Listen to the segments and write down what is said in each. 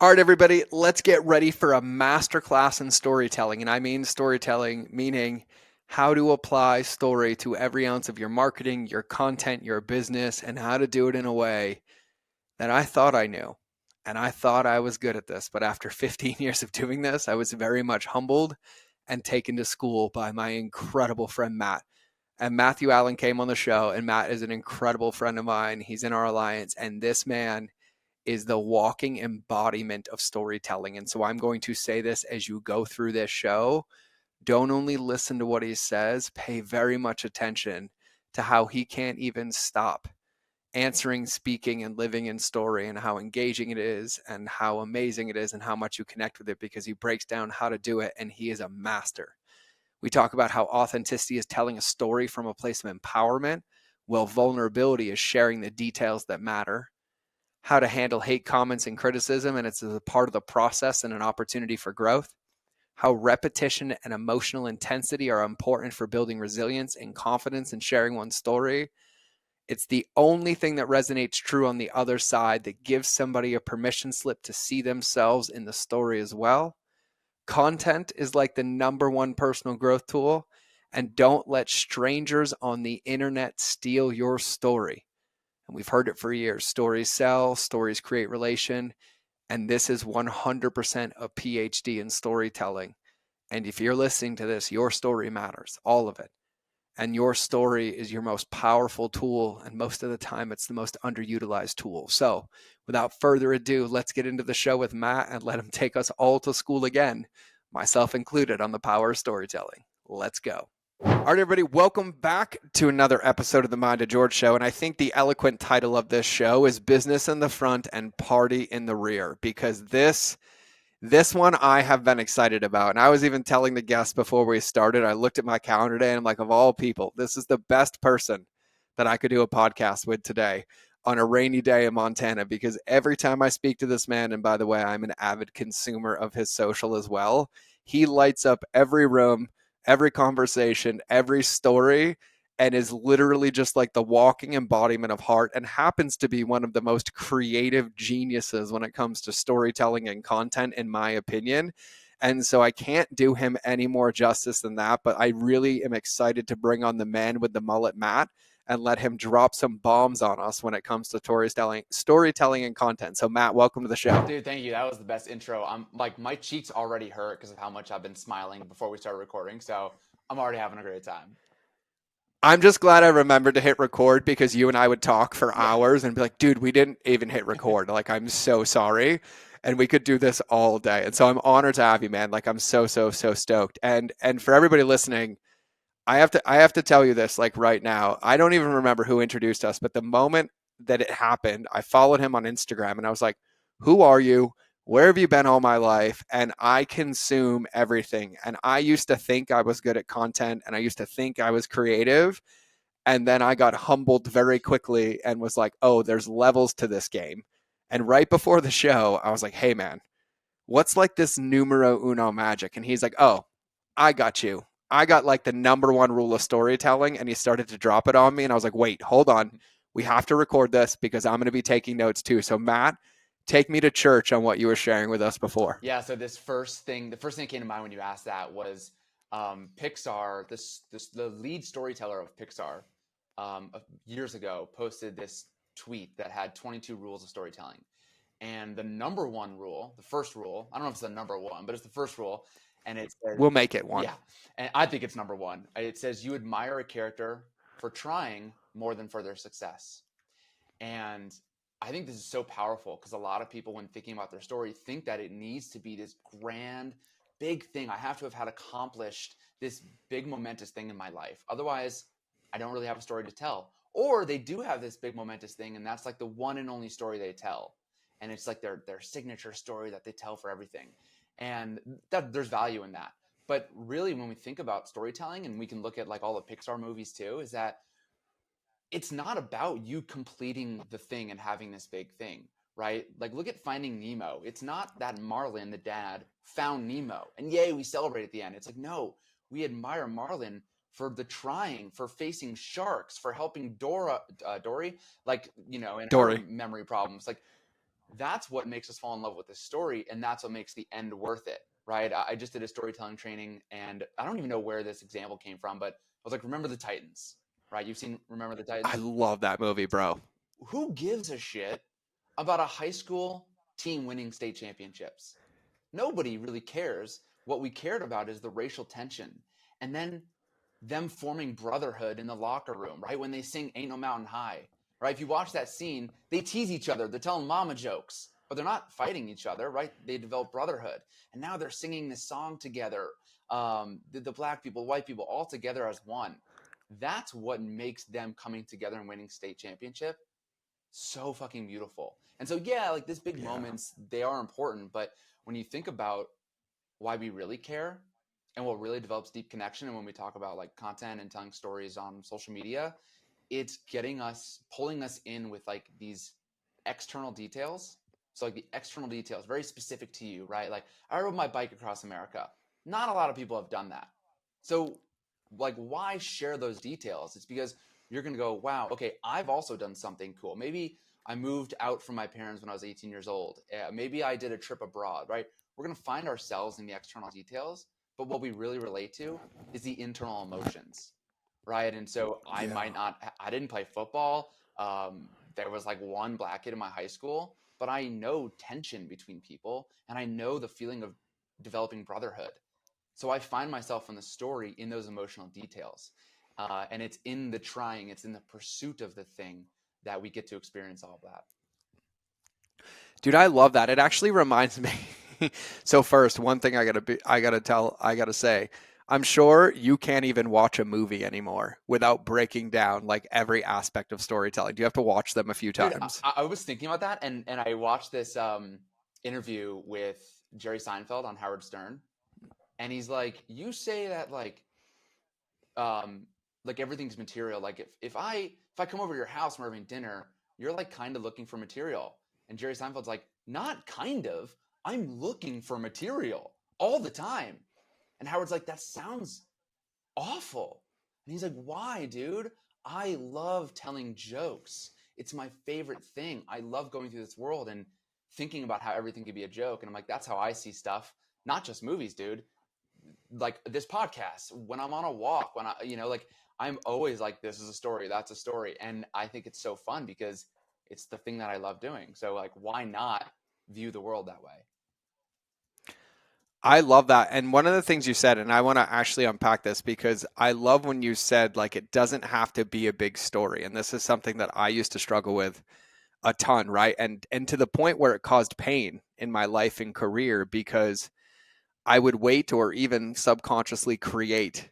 All right, everybody, let's get ready for a masterclass in storytelling. And I mean storytelling, meaning how to apply story to every ounce of your marketing, your content, your business, and how to do it in a way that I thought I knew. And I thought I was good at this. But after 15 years of doing this, I was very much humbled and taken to school by my incredible friend, Matt. And Matthew Allyn came on the show, and Matt is an incredible friend of mine. He's in our alliance, and this man is the walking embodiment of storytelling. And so I'm going to say this as you go through this show. Don't only listen to what he says, pay very much attention to how he can't even stop answering, speaking, and living in story, and how engaging it is, and how amazing it is, and how much you connect with it, because he breaks down how to do it, and he is a master. We talk about how authenticity is telling a story from a place of empowerment, while vulnerability is sharing the details that matter, how to handle hate comments and criticism, and it's a part of the process and an opportunity for growth, how repetition and emotional intensity are important for building resilience and confidence in sharing one's story. It's the only thing that resonates true on the other side, that gives somebody a permission slip to see themselves in the story as well. Content is like the number one personal growth tool, and don't let strangers on the internet steal your story. And we've heard it for years. Stories sell, stories create relation. And this is 100% a PhD in storytelling. And if you're listening to this, your story matters, all of it. And your story is your most powerful tool. And most of the time, it's the most underutilized tool. So without further ado, let's get into the show with Matt and let him take us all to school again, myself included, on the power of storytelling. Let's go. All right, everybody, welcome back to another episode of the Mind of George show. And I think the eloquent title of this show is Business in the Front and Party in the Rear, because this one I have been excited about. And I was even telling the guests before we started, I looked at my calendar today and I'm like, of all people, this is the best person that I could do a podcast with today on a rainy day in Montana, because every time I speak to this man, and by the way, I'm an avid consumer of his social as well, he lights up every room, every conversation, every story, and is literally just like the walking embodiment of heart, and happens to be one of the most creative geniuses when it comes to storytelling and content, in my opinion. And so I can't do him any more justice than that, but I really am excited to bring on the man with the mullet, Matt, and let him drop some bombs on us when it comes to storytelling and content. So Matt, welcome to the show. Dude, thank you. That was the best intro. I'm like, my cheeks already hurt because of how much I've been smiling before we started recording. So I'm already having a great time. I'm just glad I remembered to hit record, because you and I would talk for Yeah. hours and be like, dude, we didn't even hit record. Like, I'm so sorry. And we could do this all day. And so I'm honored to have you, man. Like, I'm so stoked. And for everybody listening, I have to tell you this, like, right now. I don't even remember who introduced us, but the moment that it happened, I followed him on Instagram and I was like, who are you? Where have you been all my life? And I consume everything. And I used to think I was good at content, and I used to think I was creative. And then I got humbled very quickly and was like, oh, there's levels to this game. And right before the show, I was like, hey, man, what's like this numero uno magic? And he's like, oh, I got you. I got like the number one rule of storytelling. And he started to drop it on me. And I was like, wait, hold on. We have to record this, because I'm going to be taking notes too. So, Matt, take me to church on what you were sharing with us before. Yeah. So the first thing that came to mind when you asked that was Pixar. The lead storyteller of Pixar years ago posted this tweet that had 22 rules of storytelling. And the number one rule, the first rule, I don't know if it's the number one, but it's the first rule. And it says, We'll make it one. yeah, and I think it's number one. It says you admire a character for trying more than for their success. And I think this is so powerful because a lot of people, when thinking about their story, think that it needs to be this grand, big thing. I have to have had accomplished this big, momentous thing in my life. Otherwise, I don't really have a story to tell. Or they do have this big, momentous thing, and that's like the one and only story they tell. And it's like their signature story that they tell for everything. And that there's value in that. But really, when we think about storytelling, and we can look at like all the Pixar movies too, is that it's not about you completing the thing and having this big thing, right? Like, look at Finding Nemo. It's not that Marlin, the dad, found Nemo and yay, we celebrate at the end. It's like, no, we admire Marlin for the trying, for facing sharks, for helping Dory, like, in her Dory. memory problems. Like, that's what makes us fall in love with this story, and that's what makes the end worth it, right? I just did a storytelling training, and I don't even know where this example came from, but I was like, remember the Titans, right? You've seen Remember the I Titans? love that movie, bro. Who gives a shit about a high school team winning state championships? Nobody really cares. What we cared about is the racial tension, and then them forming brotherhood in the locker room, right? When they sing Ain't No Mountain High, right? If you watch that scene, they tease each other. They're telling mama jokes, but they're not fighting each other, right? They develop brotherhood. And now they're singing this song together. The black people, white people, all together as one. That's what makes them coming together and winning state championship so fucking beautiful. And so, yeah, like these big Yeah. moments, they are important. But when you think about why we really care and what really develops deep connection, and when we talk about like content and telling stories on social media, it's getting us, pulling us in with like these external details. So like the external details, very specific to you, right? Like I rode my bike across America. Not a lot of people have done that. So like why share those details? It's because you're going to go, wow, okay, I've also done something cool. Maybe I moved out from my parents when I was 18 years old. Maybe I did a trip abroad, right? We're going to find ourselves in the external details, but what we really relate to is the internal emotions, right? And so I Yeah. might not, I didn't play football. There was like one black kid in my high school, but I know tension between people and I know the feeling of developing brotherhood. So I find myself in the story in those emotional details. And it's in the trying, it's in the pursuit of the thing that we get to experience all of that. Dude, I love that. It actually reminds me. So first, one thing I gotta say, I'm sure you can't even watch a movie anymore without breaking down like every aspect of storytelling. Do you have to watch them a few Dude, times? I was thinking about that, and I watched this interview with Jerry Seinfeld on Howard Stern, and he's like, "You say that um, like everything's material. Like if I come over to your house and we're having dinner, you're like kind of looking for material." And Jerry Seinfeld's like, "Not kind of. I'm looking for material all the time." And Howard's like, "That sounds awful." And he's like, "Why, dude? I love telling jokes. It's my favorite thing. I love going through this world and thinking about how everything could be a joke." And I'm like, that's how I see stuff, not just movies, dude. Like this podcast, when I'm on a walk, when like I'm always like, this is a story, that's a story. And I think it's so fun because it's the thing that I love doing. So like, why not view the world that way? I love that. And one of the things you said, and I want to actually unpack this because I love when you said like it doesn't have to be a big story. And this is something that I used to struggle with a ton, right? And to the point where it caused pain in my life and career because I would wait or even subconsciously create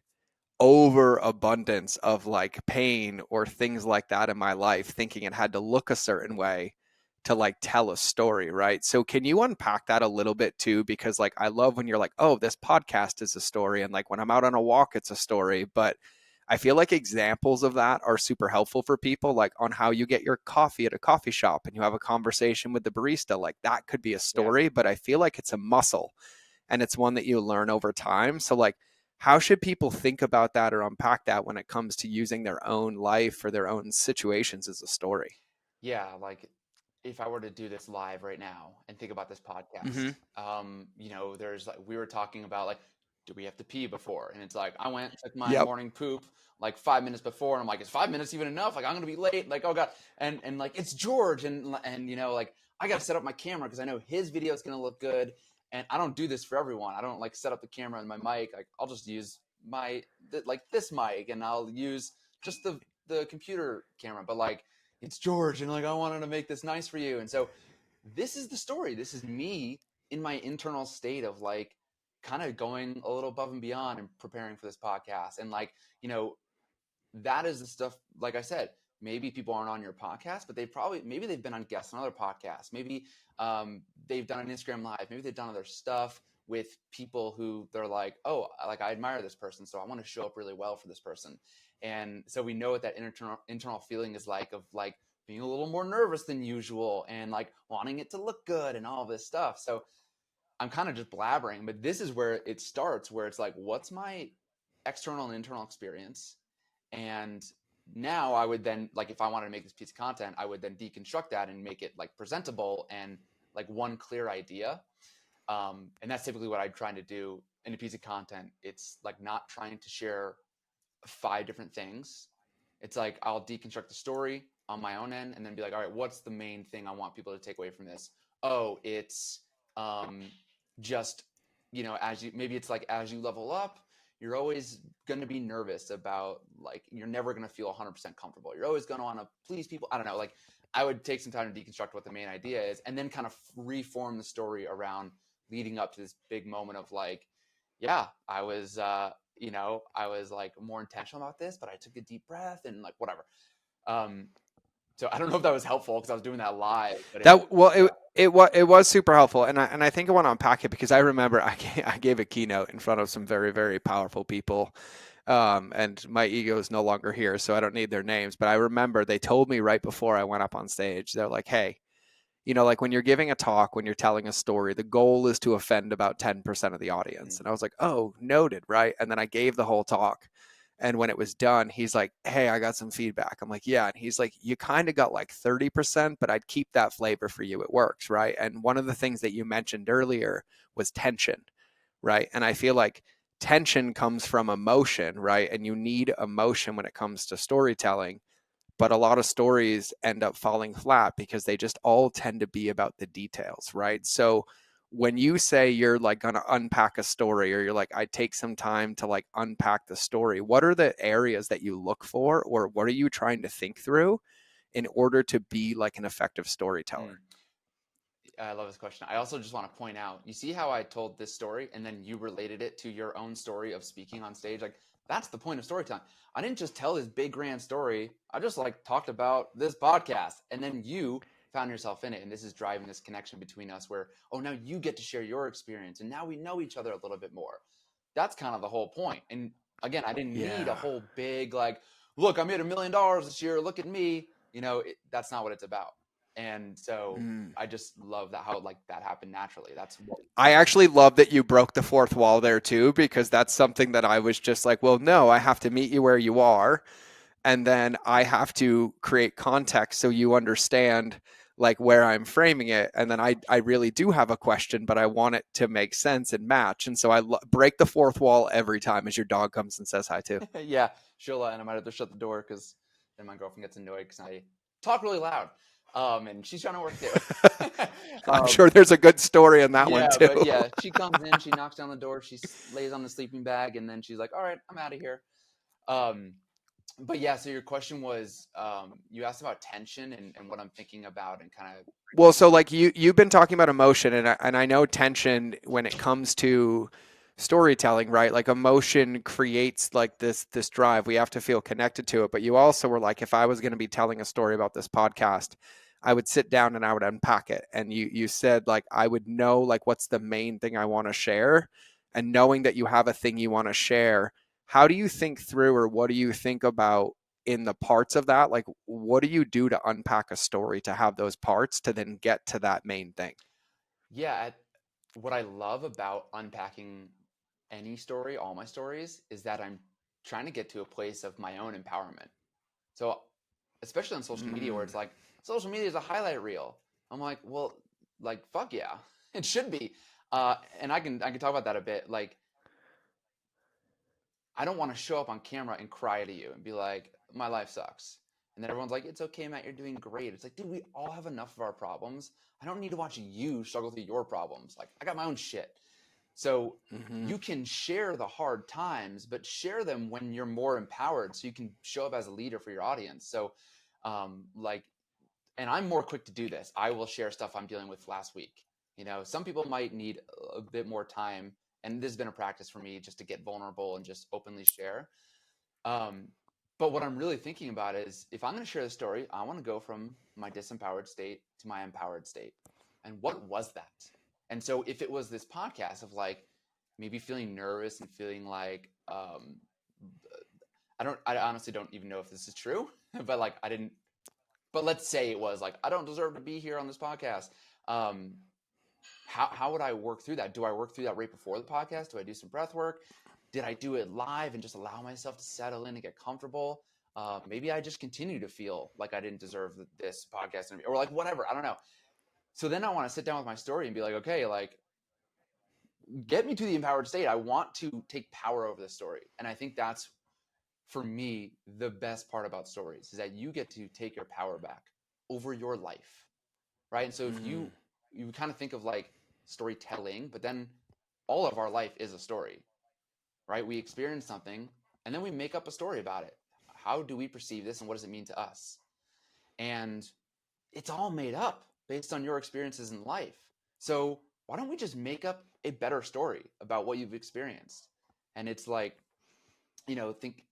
overabundance of like pain or things like that in my life, thinking it had to look a certain way to like tell a story, right? So can you unpack that a little bit too? Because like I love when you're like, oh, this podcast is a story, and like when I'm out on a walk, it's a story. But I feel like examples of that are super helpful for people, like on how you get your coffee at a coffee shop and you have a conversation with the barista. Like that could be a Yeah. story, but I feel like it's a muscle and it's one that you learn over time. So like how should people think about that or unpack that when it comes to using their own life or their own situations as a story? Yeah, like if I were to do this live right now and think about this Mm-hmm. podcast, there's like we were talking about like, do we have to pee before? And it's like I went took my Yep. morning poop like 5 minutes before, and I'm like, is 5 minutes even enough? Like I'm gonna be late. Like oh god, and like it's George, and like I gotta set up my camera because I know his video is gonna look good, and I don't do this for everyone. I don't like set up the camera and my mic. Like I'll just use like this mic, and I'll use just the computer camera, but like it's George, and like I wanted to make this nice for you. And so this is the story. This is me in my internal state of like kind of going a little above and beyond and preparing for this podcast. And like, that is the stuff, like I said, maybe people aren't on your podcast, but maybe they've been on guests on other podcasts. Maybe they've done an Instagram live. Maybe they've done other stuff with people who they're like, oh, like I admire this person, so I want to show up really well for this person. And so we know what that internal feeling is like of like being a little more nervous than usual and like wanting it to look good and all of this stuff. So I'm kind of just blabbering, but this is where it starts, where it's like, what's my external and internal experience? And now I would then, like, if I wanted to make this piece of content, I would then deconstruct that and make it like presentable and like one clear idea. And that's typically what I'm trying to do in a piece of content. It's like not trying to share 5 different things. It's like I'll deconstruct the story on my own end and then be like, all right, what's the main thing I want people to take away from this? Oh, it's just, as you, maybe it's like as you level up, you're always going to be nervous about, like, you're never going to feel 100% comfortable. You're always going to want to please people. I don't know. Like, I would take some time to deconstruct what the main idea is and then kind of reform the story around leading up to this big moment of like, yeah, I was like more intentional about this, but I took a deep breath and like whatever. So I don't know if that was helpful because I was doing that live, but That well, it was super helpful, and I think I want to unpack it because I remember I gave a keynote in front of some very very powerful people, and my ego is no longer here, so I don't need their names. But I remember they told me right before I went up on stage, they're like, "Hey, like when you're giving a talk, when you're telling a story, the goal is to offend about 10% of the audience." And I was like, "Oh, noted, right?" And then I gave the whole talk. And when it was done, he's like, "Hey, I got some feedback." I'm like, "Yeah." And he's like, "You kind of got like 30%, but I'd keep that flavor for you. It works, right?" And one of the things that you mentioned earlier was tension, right? And I feel like tension comes from emotion, right? And you need emotion when it comes to storytelling, but a lot of stories end up falling flat because they just all tend to be about the details, right? So when you say you're like going to unpack a story, or you're like, I take some time to like unpack the story, what are the areas that you look for, or what are you trying to think through in order to be like an effective storyteller? mm, I love this question. I also just want to point out, you see how I told this story and then you related it to your own story of speaking on stage? Like, that's the point of storytelling. I didn't just tell this big grand story. I just like talked about this podcast and then you found yourself in it. And this is driving this connection between us where, oh, now you get to share your experience and now we know each other a little bit more. That's kind of the whole point. And again, I didn't need a Yeah. whole big, like, look, I made $1 million this year. Look at me. That's not what it's about. And so Mm. I just love that, how like that happened naturally. That's what I actually love that you broke the fourth wall there too, because that's something that I was just like, well, no, I have to meet you where you are, and then I have to create context so you understand like where I'm framing it, and then I really do have a question, but I want it to make sense and match, and so break the fourth wall every time as your dog comes and says hi too. yeah, she'll and I might have to shut the door because then my girlfriend gets annoyed because I talk really loud. And she's trying to work too. I'm um, sure there's a good story in that one yeah, too. but yeah, she comes in, she knocks down the door, she lays on the sleeping bag, and then she's like, "All right, I'm out of here." Um, but yeah, so your question was, you asked about tension and what I'm thinking about, and kind of Well, so like you've been talking about emotion, and I know tension when it comes to storytelling, right? Like emotion creates like this drive. We have to feel connected to it. But you also were like, if I was going to be telling a story about this podcast, I would sit down and I would unpack it. And you said like I would know like what's the main thing I want to share, and knowing that you have a thing you want to share. How do you think through, or what do you think about in the parts of that? Like, what do you do to unpack a story to have those parts to then get to that main thing? yeah. What I love about unpacking any story, all my stories, is that I'm trying to get to a place of my own empowerment. So, especially on social media, where Mm. it's like social media is a highlight reel. I'm like, well, like fuck yeah, it should be. And I can talk about that a bit. Like, I don't want to show up on camera and cry to you and be like, my life sucks. And then everyone's like, it's okay, Matt, you're doing great. It's like, dude, we all have enough of our problems. I don't need to watch you struggle through your problems. Like, I got my own shit. So Hmm. you can share the hard times, but share them when you're more empowered so you can show up as a leader for your audience. So, like, and I'm more quick to do this. I will share stuff I'm dealing with last week. Some people might need a bit more time, and this has been a practice for me just to get vulnerable and just openly share. Um, but what I'm really thinking about is, if I'm going to share the story, I want to go from my disempowered state to my empowered state. And what was that? And so if it was this podcast of like maybe feeling nervous and feeling like, I honestly don't even know if this is true, but like I didn't, but let's say it was like, I don't deserve to be here on this podcast. Um, how would I work through that? Do I work through that right before the podcast? Do I do some breath work? Did I do it live and just allow myself to settle in and get comfortable? Maybe I just continue to feel like I didn't deserve this podcast, or like whatever. I don't know. So then I want to sit down with my story and be like, okay, like, get me to the empowered state. I want to take power over the story. And I think that's, for me, the best part about stories is that you get to take your power back over your life, right? And so if Mm, you kind of think of like storytelling, but then all of our life is a story, right? We experience something and then we make up a story about it. How do we perceive this and what does it mean to us? And it's all made up based on your experiences in life. So why don't we just make up a better story about what you've experienced? And it's like, think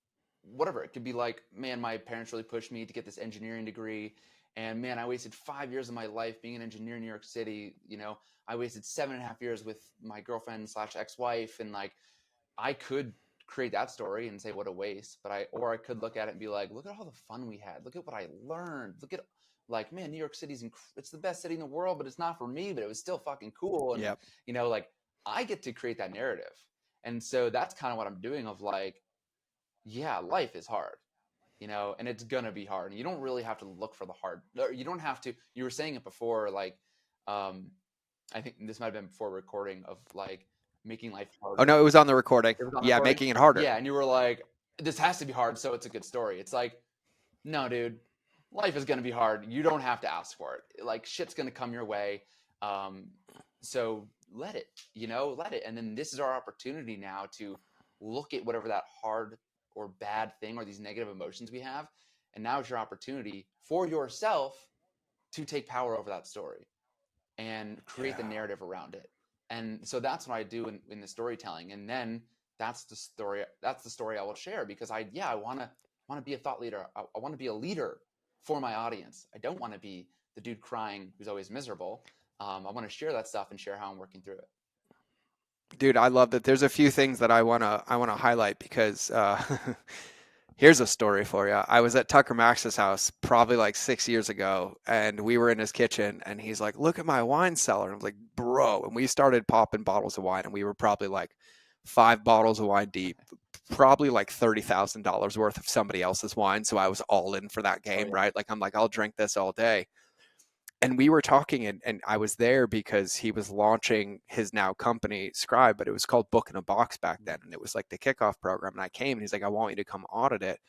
whatever. It could be like, man, my parents really pushed me to get this engineering degree. And man, I wasted 5 years of my life being an engineer in New York City. I wasted 7.5 years with my girlfriend slash ex-wife. And like, I could create that story and say what a waste, or I could look at it and be like, look at all the fun we had. Look at what I learned. Look at, like, man, New York City's it's the best city in the world, but it's not for me, but it was still fucking cool. And yep. like, I get to create that narrative. And so that's kind of what I'm doing, of like, yeah, life is hard, and it's gonna be hard. And you don't really have to look for the hard, or you don't have to, you were saying it before, like, um, I think this might have been before recording, of like making life Oh harder. no, it was on the recording. It was on the Yeah, recording? making it harder. Yeah, and you were like, this has to be hard, so it's a good story. It's like, no, dude, life is gonna be hard. You don't have to ask for it. Like, shit's gonna come your way. Um, so let it, let it. And then this is our opportunity now to look at whatever that hard or bad thing or these negative emotions we have. And now it's your opportunity for yourself to take power over that story and create the Yeah. narrative around it. And so that's what I do in the storytelling. And then that's the story I will share, because I want to be a thought leader. I want to be a leader for my audience. I don't want to be the dude crying who's always miserable. I want to share that stuff and share how I'm working through it. Dude, I love that. There's a few things that I wanna highlight because here's a story for you. I was at Tucker Max's house probably like 6 years ago, and we were in his kitchen, and he's like, "Look at my wine cellar." And I was like, "Bro!" And we started popping bottles of wine, and we were probably like 5 bottles of wine deep, probably like $30,000 worth of somebody else's wine. So I was all in for that Oh game, yeah. right? Like I'm like, I'll drink this all day. And we were talking, and I was there because he was launching his now company Scribe, but it was called Book in a Box back then, and it was like the kickoff program. And I came, and he's like, "I want you to come audit it,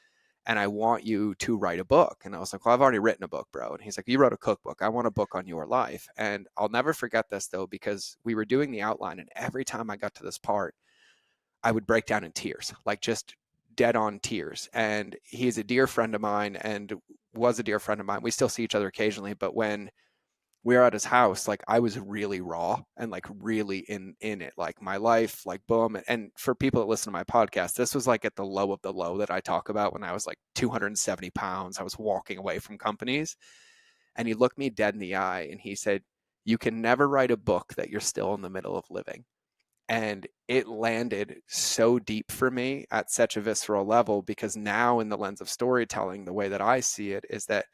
and I want you to write a book." And I was like, "Well, I've already written a book, bro." And he's like, "You wrote a cookbook. I want a book on your life." And I'll never forget this though, because we were doing the outline, and every time I got to this part, I would break down in tears, like just dead on tears. And he's a dear friend of mine, and was a dear friend of mine. We still see each other occasionally, but when we were at his house, like I was really raw and like really in it, like my life, like boom. And for people that listen to my podcast, this was like at the low of the low that I talk about, when I was like 270 pounds. I was walking away from companies, and he looked me dead in the eye and he said, "You can never write a book that you're still in the middle of living." And it landed so deep for me at such a visceral level, because now, in the lens of storytelling, the way that I see it is that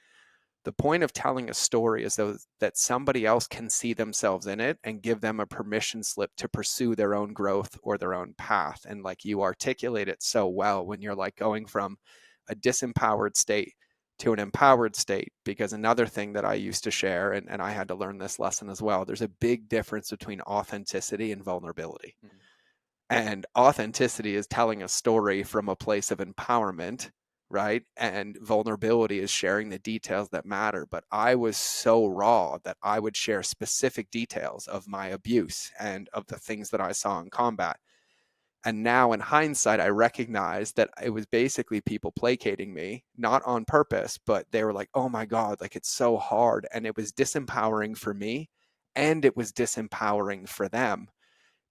the point of telling a story is though that somebody else can see themselves in it and give them a permission slip to pursue their own growth or their own path. And like you articulate it so well when you're like going from a disempowered state to an empowered state. Because another thing that I used to share, and I had to learn this lesson as well, there's a big difference between authenticity and vulnerability. Mm-hmm. And authenticity is telling a story from a place of empowerment, right? And vulnerability is sharing the details that matter. But I was so raw that I would share specific details of my abuse and of the things that I saw in combat. And now in hindsight, I recognize that it was basically people placating me, not on purpose, but they were like, "Oh my God, like it's so hard." And it was disempowering for me, and it was disempowering for them,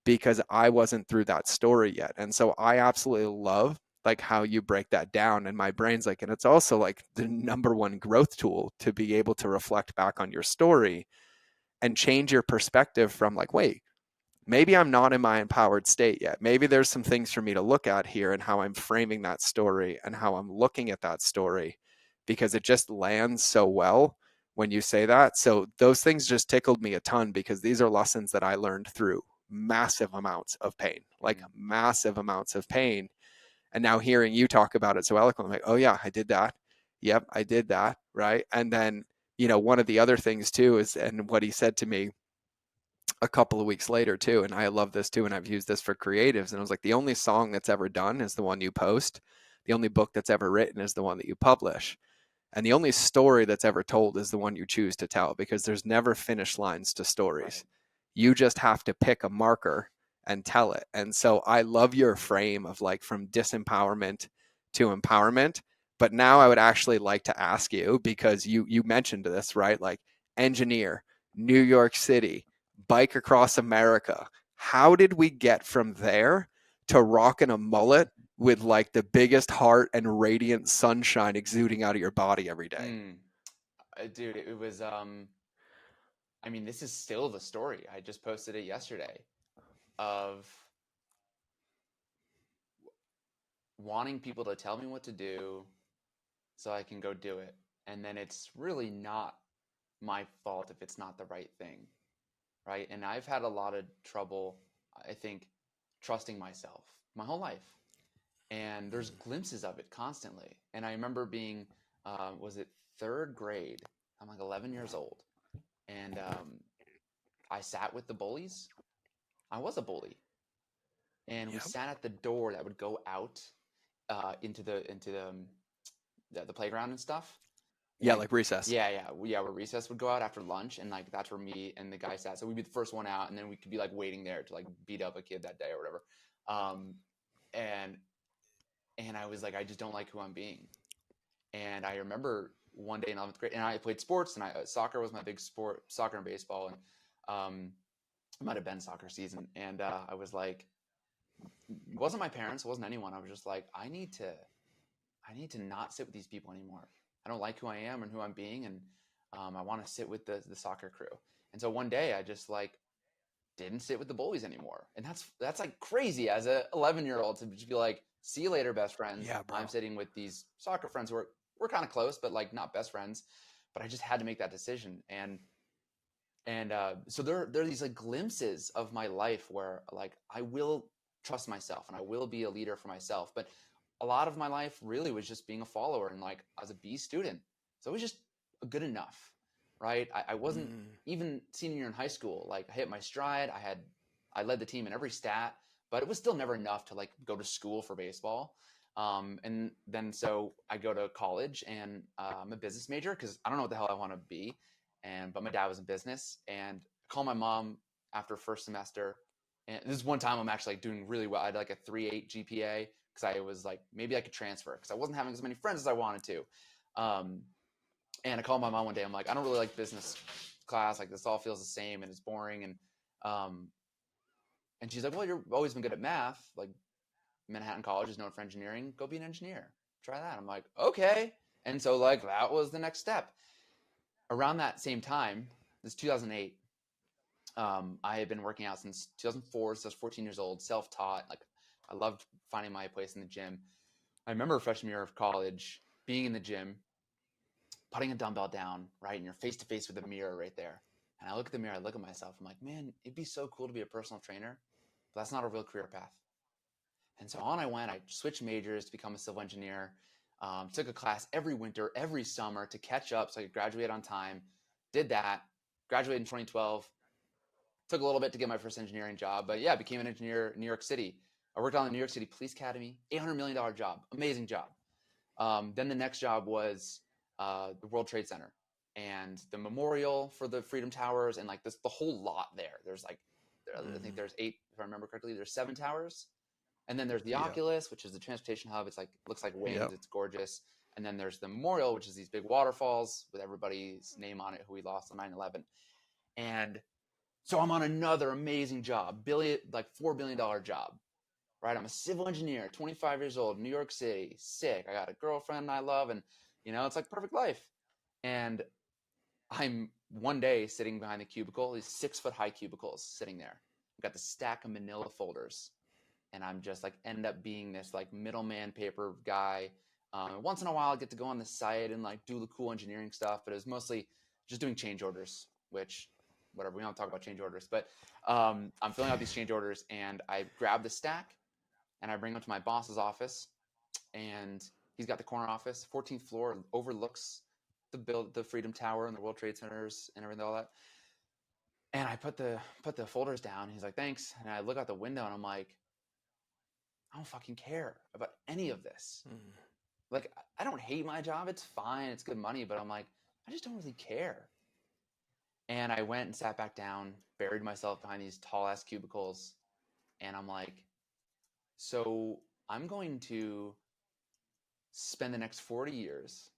because I wasn't through that story yet. And so I absolutely love like how you break that down. And my brain's like, and it's also like the number one growth tool to be able to reflect back on your story and change your perspective from like, wait, maybe I'm not in my empowered state yet. Maybe there's some things for me to look at here, and how I'm framing that story and how I'm looking at that story, because it just lands so well when you say that. So those things just tickled me a ton, because these are lessons that I learned through massive amounts of pain, like massive amounts of pain. And now hearing you talk about it so eloquently, I'm like, oh yeah, I did that. Yep, I did that. Right. And then one of the other things too is, and what he said to me a couple of weeks later too, and I love this too, and I've used this for creatives, and I was like, the only song that's ever done is the one you post. The only book that's ever written is the one that you publish. And the only story that's ever told is the one you choose to tell, because there's never finish lines to Right. stories. You just have to pick a marker and tell it. And so I love your frame of like from disempowerment to empowerment. But now I would actually like to ask you, because you mentioned this, right? Like engineer, New York City, bike across America. How did we get from there to rocking a mullet with like the biggest heart and radiant sunshine exuding out of your body every day? Mm. Dude, it was I mean, this is still the story. I just posted it yesterday of wanting people to tell me what to do so I can go do it. And then it's really not my fault if it's not the right thing, right? And I've had a lot of trouble, I think, trusting myself my whole life. And there's glimpses of it constantly. And I remember being, was it third grade? I'm like 11 years old. And I sat with the bullies. I was a bully. And we Yep. sat at the door that would go out into the playground and stuff. And Yeah, like, like recess. yeah, where recess would go out after lunch, and like that's where me and the guy sat. So we'd be the first one out, and then we could be like waiting there to like beat up a kid that day or whatever. Um, and and I was like, I just don't like who I'm being. And I remember one day in 11th grade, and I played sports, and soccer was my big sport, soccer and baseball, and it might have been soccer season, and I was like, it wasn't my parents, it wasn't anyone. I was just like, I need to not sit with these people anymore. I don't like who I am and who I'm being, and I want to sit with the soccer crew. And so one day I just like didn't sit with the bullies anymore, and that's like crazy as a 11-year-old to just be like, see you later, best friends. Yeah, I'm bro. sitting with these soccer friends who are we're kind of close, but like not best friends. But I just had to make that decision, and so there are these like glimpses of my life where like I will trust myself and I will be a leader for myself. But a lot of my life really was just being a follower, and like I was a B student, so it was just good enough, right? I wasn't Mm, even senior year in high school. Like I hit my stride. I led the team in every stat, but it was still never enough to like go to school for baseball. And then so I go to college, and I'm a business major because I don't know what the hell I want to be, but my dad was in business, and I call my mom after first semester, and this is one time I'm actually like doing really well. I had like a 3.8 GPA because I was like, maybe I could transfer because I wasn't having as many friends as I wanted to. Um, and I called my mom one day. I'm like, I don't really like business class. Like this all feels the same and it's boring. Um, and she's like, well, you've always been good at math. Like Manhattan College is known for engineering. Go be an engineer. Try that. I'm like, okay. And so like that was the next step. Around that same time, this 2008, I had been working out since 2004, so I was 14 years old, self-taught. Like I loved finding my place in the gym. I remember freshman year of college being in the gym, putting a dumbbell down, right, and you're face to face with the mirror right there. And I look at the mirror, I look at myself, I'm like, man, it'd be so cool to be a personal trainer, but that's not a real career path. And so on I went. I switched majors to become a civil engineer. Took a class every winter, every summer to catch up so I could graduate on time. Did that. Graduated in 2012. Took a little bit to get my first engineering job, but yeah, became an engineer in New York City. I worked on the New York City Police Academy, $800 million job, amazing job. Then the next job was the World Trade Center and the memorial for the Freedom Towers, and like this, the whole lot there. There's like, I think mm, there's 8, if I remember correctly. There's 7 towers, and then there's the yep. Oculus, which is the transportation hub. It's like looks like wings. Yep. It's gorgeous. And then there's the memorial, which is these big waterfalls with everybody's name on it who we lost on 9/11. And so I'm on another amazing job, like $4 billion job, right? I'm a civil engineer, 25 years old, New York City, sick. I got a girlfriend I love, and it's like perfect life. And I'm one day sitting behind the cubicle, these 6-foot high cubicles sitting there. I've got the stack of manila folders, and I'm just like end up being this like middleman paper guy. Once in a while, I get to go on the site and like do the cool engineering stuff, but it was mostly just doing change orders, which whatever, we don't talk about change orders, but I'm filling out these change orders, and I grab the stack and I bring them to my boss's office, and he's got the corner office, 14th floor, overlooks the Freedom Tower and the World Trade Centers and everything, all that. And I put the folders down. He's like, thanks. And I look out the window and I'm like, I don't fucking care about any of this. Mm. Like, I don't hate my job. It's fine. It's good money. But I'm like, I just don't really care. And I went and sat back down, buried myself behind these tall ass cubicles. And I'm like, so I'm going to spend the next 40 years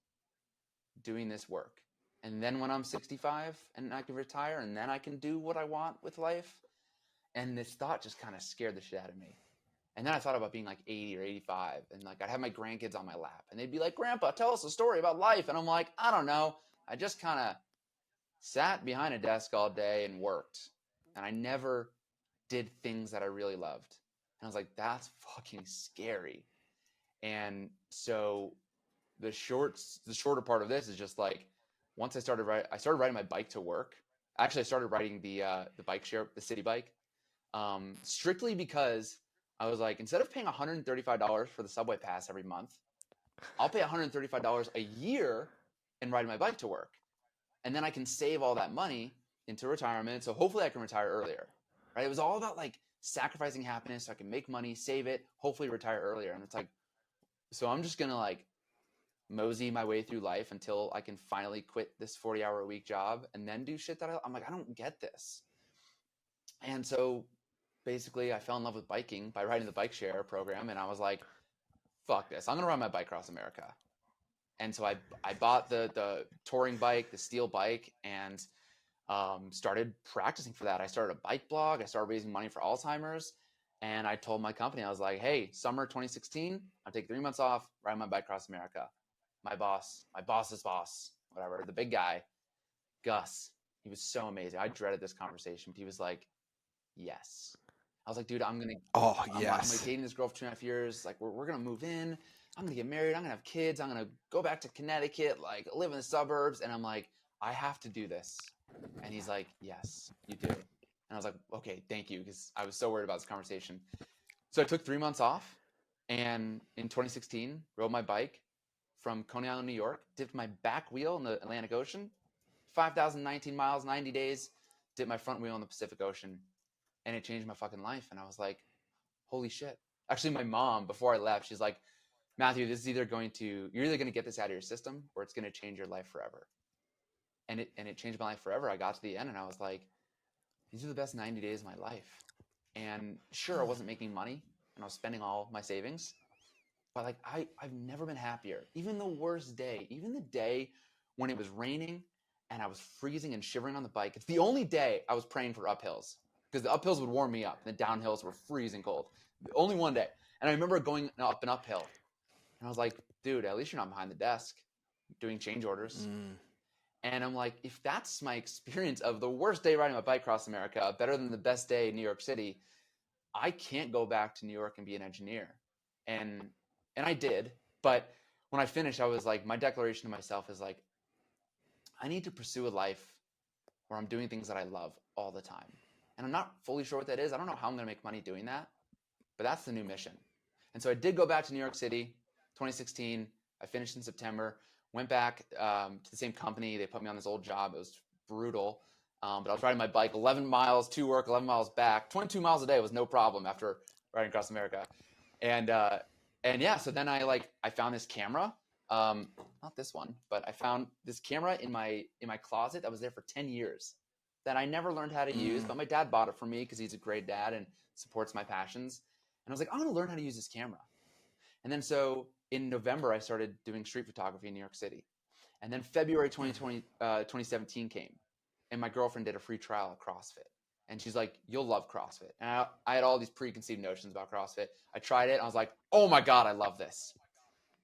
doing this work. And then when I'm 65 and I can retire and then I can do what I want with life. And this thought just kind of scared the shit out of me. And then I thought about being like 80 or 85 and like I'd have my grandkids on my lap and they'd be like, Grandpa, tell us a story about life. And I'm like, I don't know. I just kind of sat behind a desk all day and worked. And I never did things that I really loved. And I was like, that's fucking scary. And so the shorter part of this is just like, once I started riding my bike to work. Actually, I started riding the bike share, the city bike, strictly because I was like, instead of paying $135 for the subway pass every month, I'll pay $135 a year and ride my bike to work. And then I can save all that money into retirement. So hopefully I can retire earlier, right? It was all about like sacrificing happiness so I can make money, save it, hopefully retire earlier. And it's like, so I'm just going to like mosey my way through life until I can finally quit this 40-hour-a-week job and then do shit that I'm like, I don't get this. And so basically I fell in love with biking by riding the bike share program. And I was like, fuck this. I'm going to ride my bike across America. And so I bought the touring bike, the steel bike, and started practicing for that. I started a bike blog. I started raising money for Alzheimer's. And I told my company, I was like, hey, summer 2016, I'll take 3 months off, ride my bike across America. My boss's boss, whatever, the big guy, Gus, he was so amazing. I dreaded this conversation, but he was like, yes. I was like, dude, I'm Yes. dating this girl for 2.5 years. Like, we're going to move in. I'm going to get married. I'm going to have kids. I'm going to go back to Connecticut, like live in the suburbs. And I'm like, I have to do this. And he's like, yes, you do. And I was like, okay, thank you. Because I was so worried about this conversation. So I took 3 months off. And in 2016, rode my bike from Coney Island, New York, dipped my back wheel in the Atlantic Ocean, 5,019 miles, 90 days, dipped my front wheel in the Pacific Ocean. And it changed my fucking life. And I was like, holy shit. Actually, my mom, before I left, she's like, Matthew, you're either going to get this out of your system or it's going to change your life forever. And it changed my life forever. I got to the end and I was like, these are the best 90 days of my life. And sure, I wasn't making money and I was spending all my savings, but like I've never been happier. Even the worst day, even the day when it was raining and I was freezing and shivering on the bike, it's the only day I was praying for uphills because the uphills would warm me up and the downhills were freezing cold. Only one day. And I remember going up an uphill and I was like, dude, at least you're not behind the desk doing change orders. Mm. And I'm like, if that's my experience of the worst day riding my bike across America, better than the best day in New York City, I can't go back to New York and be an engineer. And I did. But when I finished, I was like, my declaration to myself is like, I need to pursue a life where I'm doing things that I love all the time. And I'm not fully sure what that is. I don't know how I'm going to make money doing that, but that's the new mission. And so I did go back to New York City, 2016. I finished in September, went back to the same company. They put me on this old job. It was brutal. But I was riding my bike 11 miles to work, 11 miles back. 22 miles a day was no problem after riding across America. And yeah, so then I found this camera. Not this one, but I found this camera in my closet that was there for 10 years that I never learned how to use, but my dad bought it for me because he's a great dad and supports my passions. And I was like, I'm going to learn how to use this camera. And then so in November, I started doing street photography in New York City. And then February 2017 came. And my girlfriend did a free trial at CrossFit. And she's like, you'll love CrossFit. And I had all these preconceived notions about CrossFit. I tried it. And I was like, oh my God, I love this.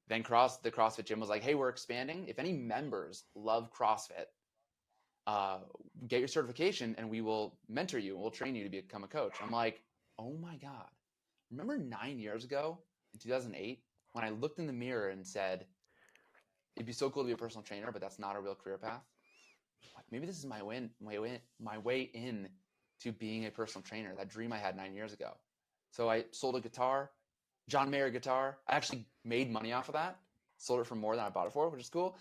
Then the CrossFit gym was like, hey, we're expanding. If any members love CrossFit, get your certification and we will mentor you and we'll train you to become a coach. I'm like, oh my God. Remember 9 years ago in 2008 when I looked in the mirror and said, it'd be so cool to be a personal trainer, but that's not a real career path. Like maybe this is my way in to being a personal trainer, that dream I had 9 years ago. So I sold a guitar, John Mayer guitar. I actually made money off of that. Sold it for more than I bought it for, which is cool.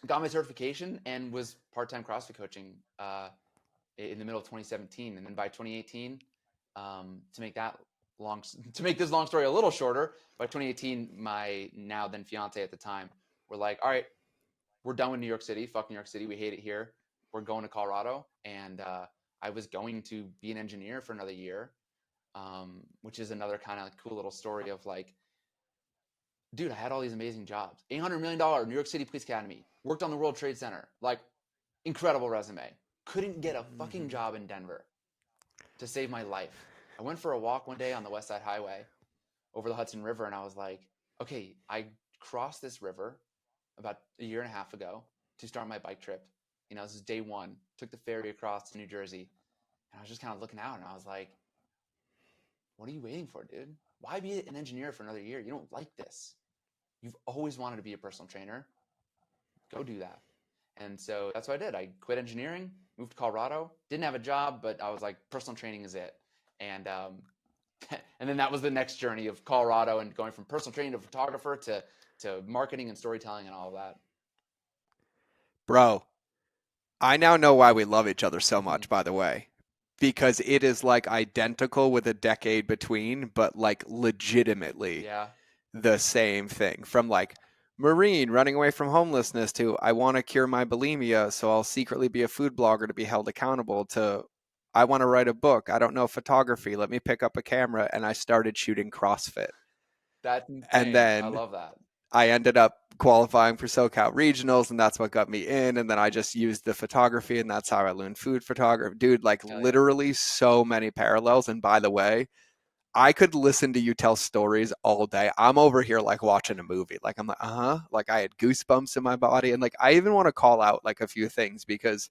got my certification and was part-time CrossFit coaching in the middle of 2017. And then by 2018, to make that long, to make this long story a little shorter, by 2018, my now then fiance at the time, were like, all right, we're done with New York City. Fuck New York City. We hate it here. We're going to Colorado. And I was going to be an engineer for another year, which is another kind of cool little story of like, dude, I had all these amazing jobs. $800 million New York City Police Academy. Worked on the World Trade Center. Like, incredible resume. Couldn't get a fucking job in Denver to save my life. I went for a walk one day on the West Side Highway over the Hudson River, and I was like, okay, I crossed this river about a year and a half ago to start my bike trip. You know, this is day one. Took the ferry across to New Jersey, and I was just kind of looking out, and I was like, what are you waiting for, dude? Why be an engineer for another year? You don't like this. You've always wanted to be a personal trainer. Go do that. And so that's what I did. I quit engineering, moved to Colorado, didn't have a job, but I was like, personal training is it. And and then that was the next journey of Colorado and going from personal training to photographer to marketing and storytelling and all of that. Bro, I now know why we love each other so Mm-hmm. much, by the way, because it is like identical with a decade between, but like legitimately Yeah. the same thing. From like Marine running away from homelessness to I want to cure my bulimia, so I'll secretly be a food blogger to be held accountable to I want to write a book. I don't know photography. Let me pick up a camera. And I started shooting CrossFit. That's And insane. I then love that. I ended up qualifying for SoCal regionals, and that's what got me in. And then I just used the photography, and that's how I learned food photography. Dude, like Hell yeah. literally so many parallels. And by the way, I could listen to you tell stories all day. I'm over here like watching a movie. Like I'm like, like I had goosebumps in my body. And like I even want to call out like a few things because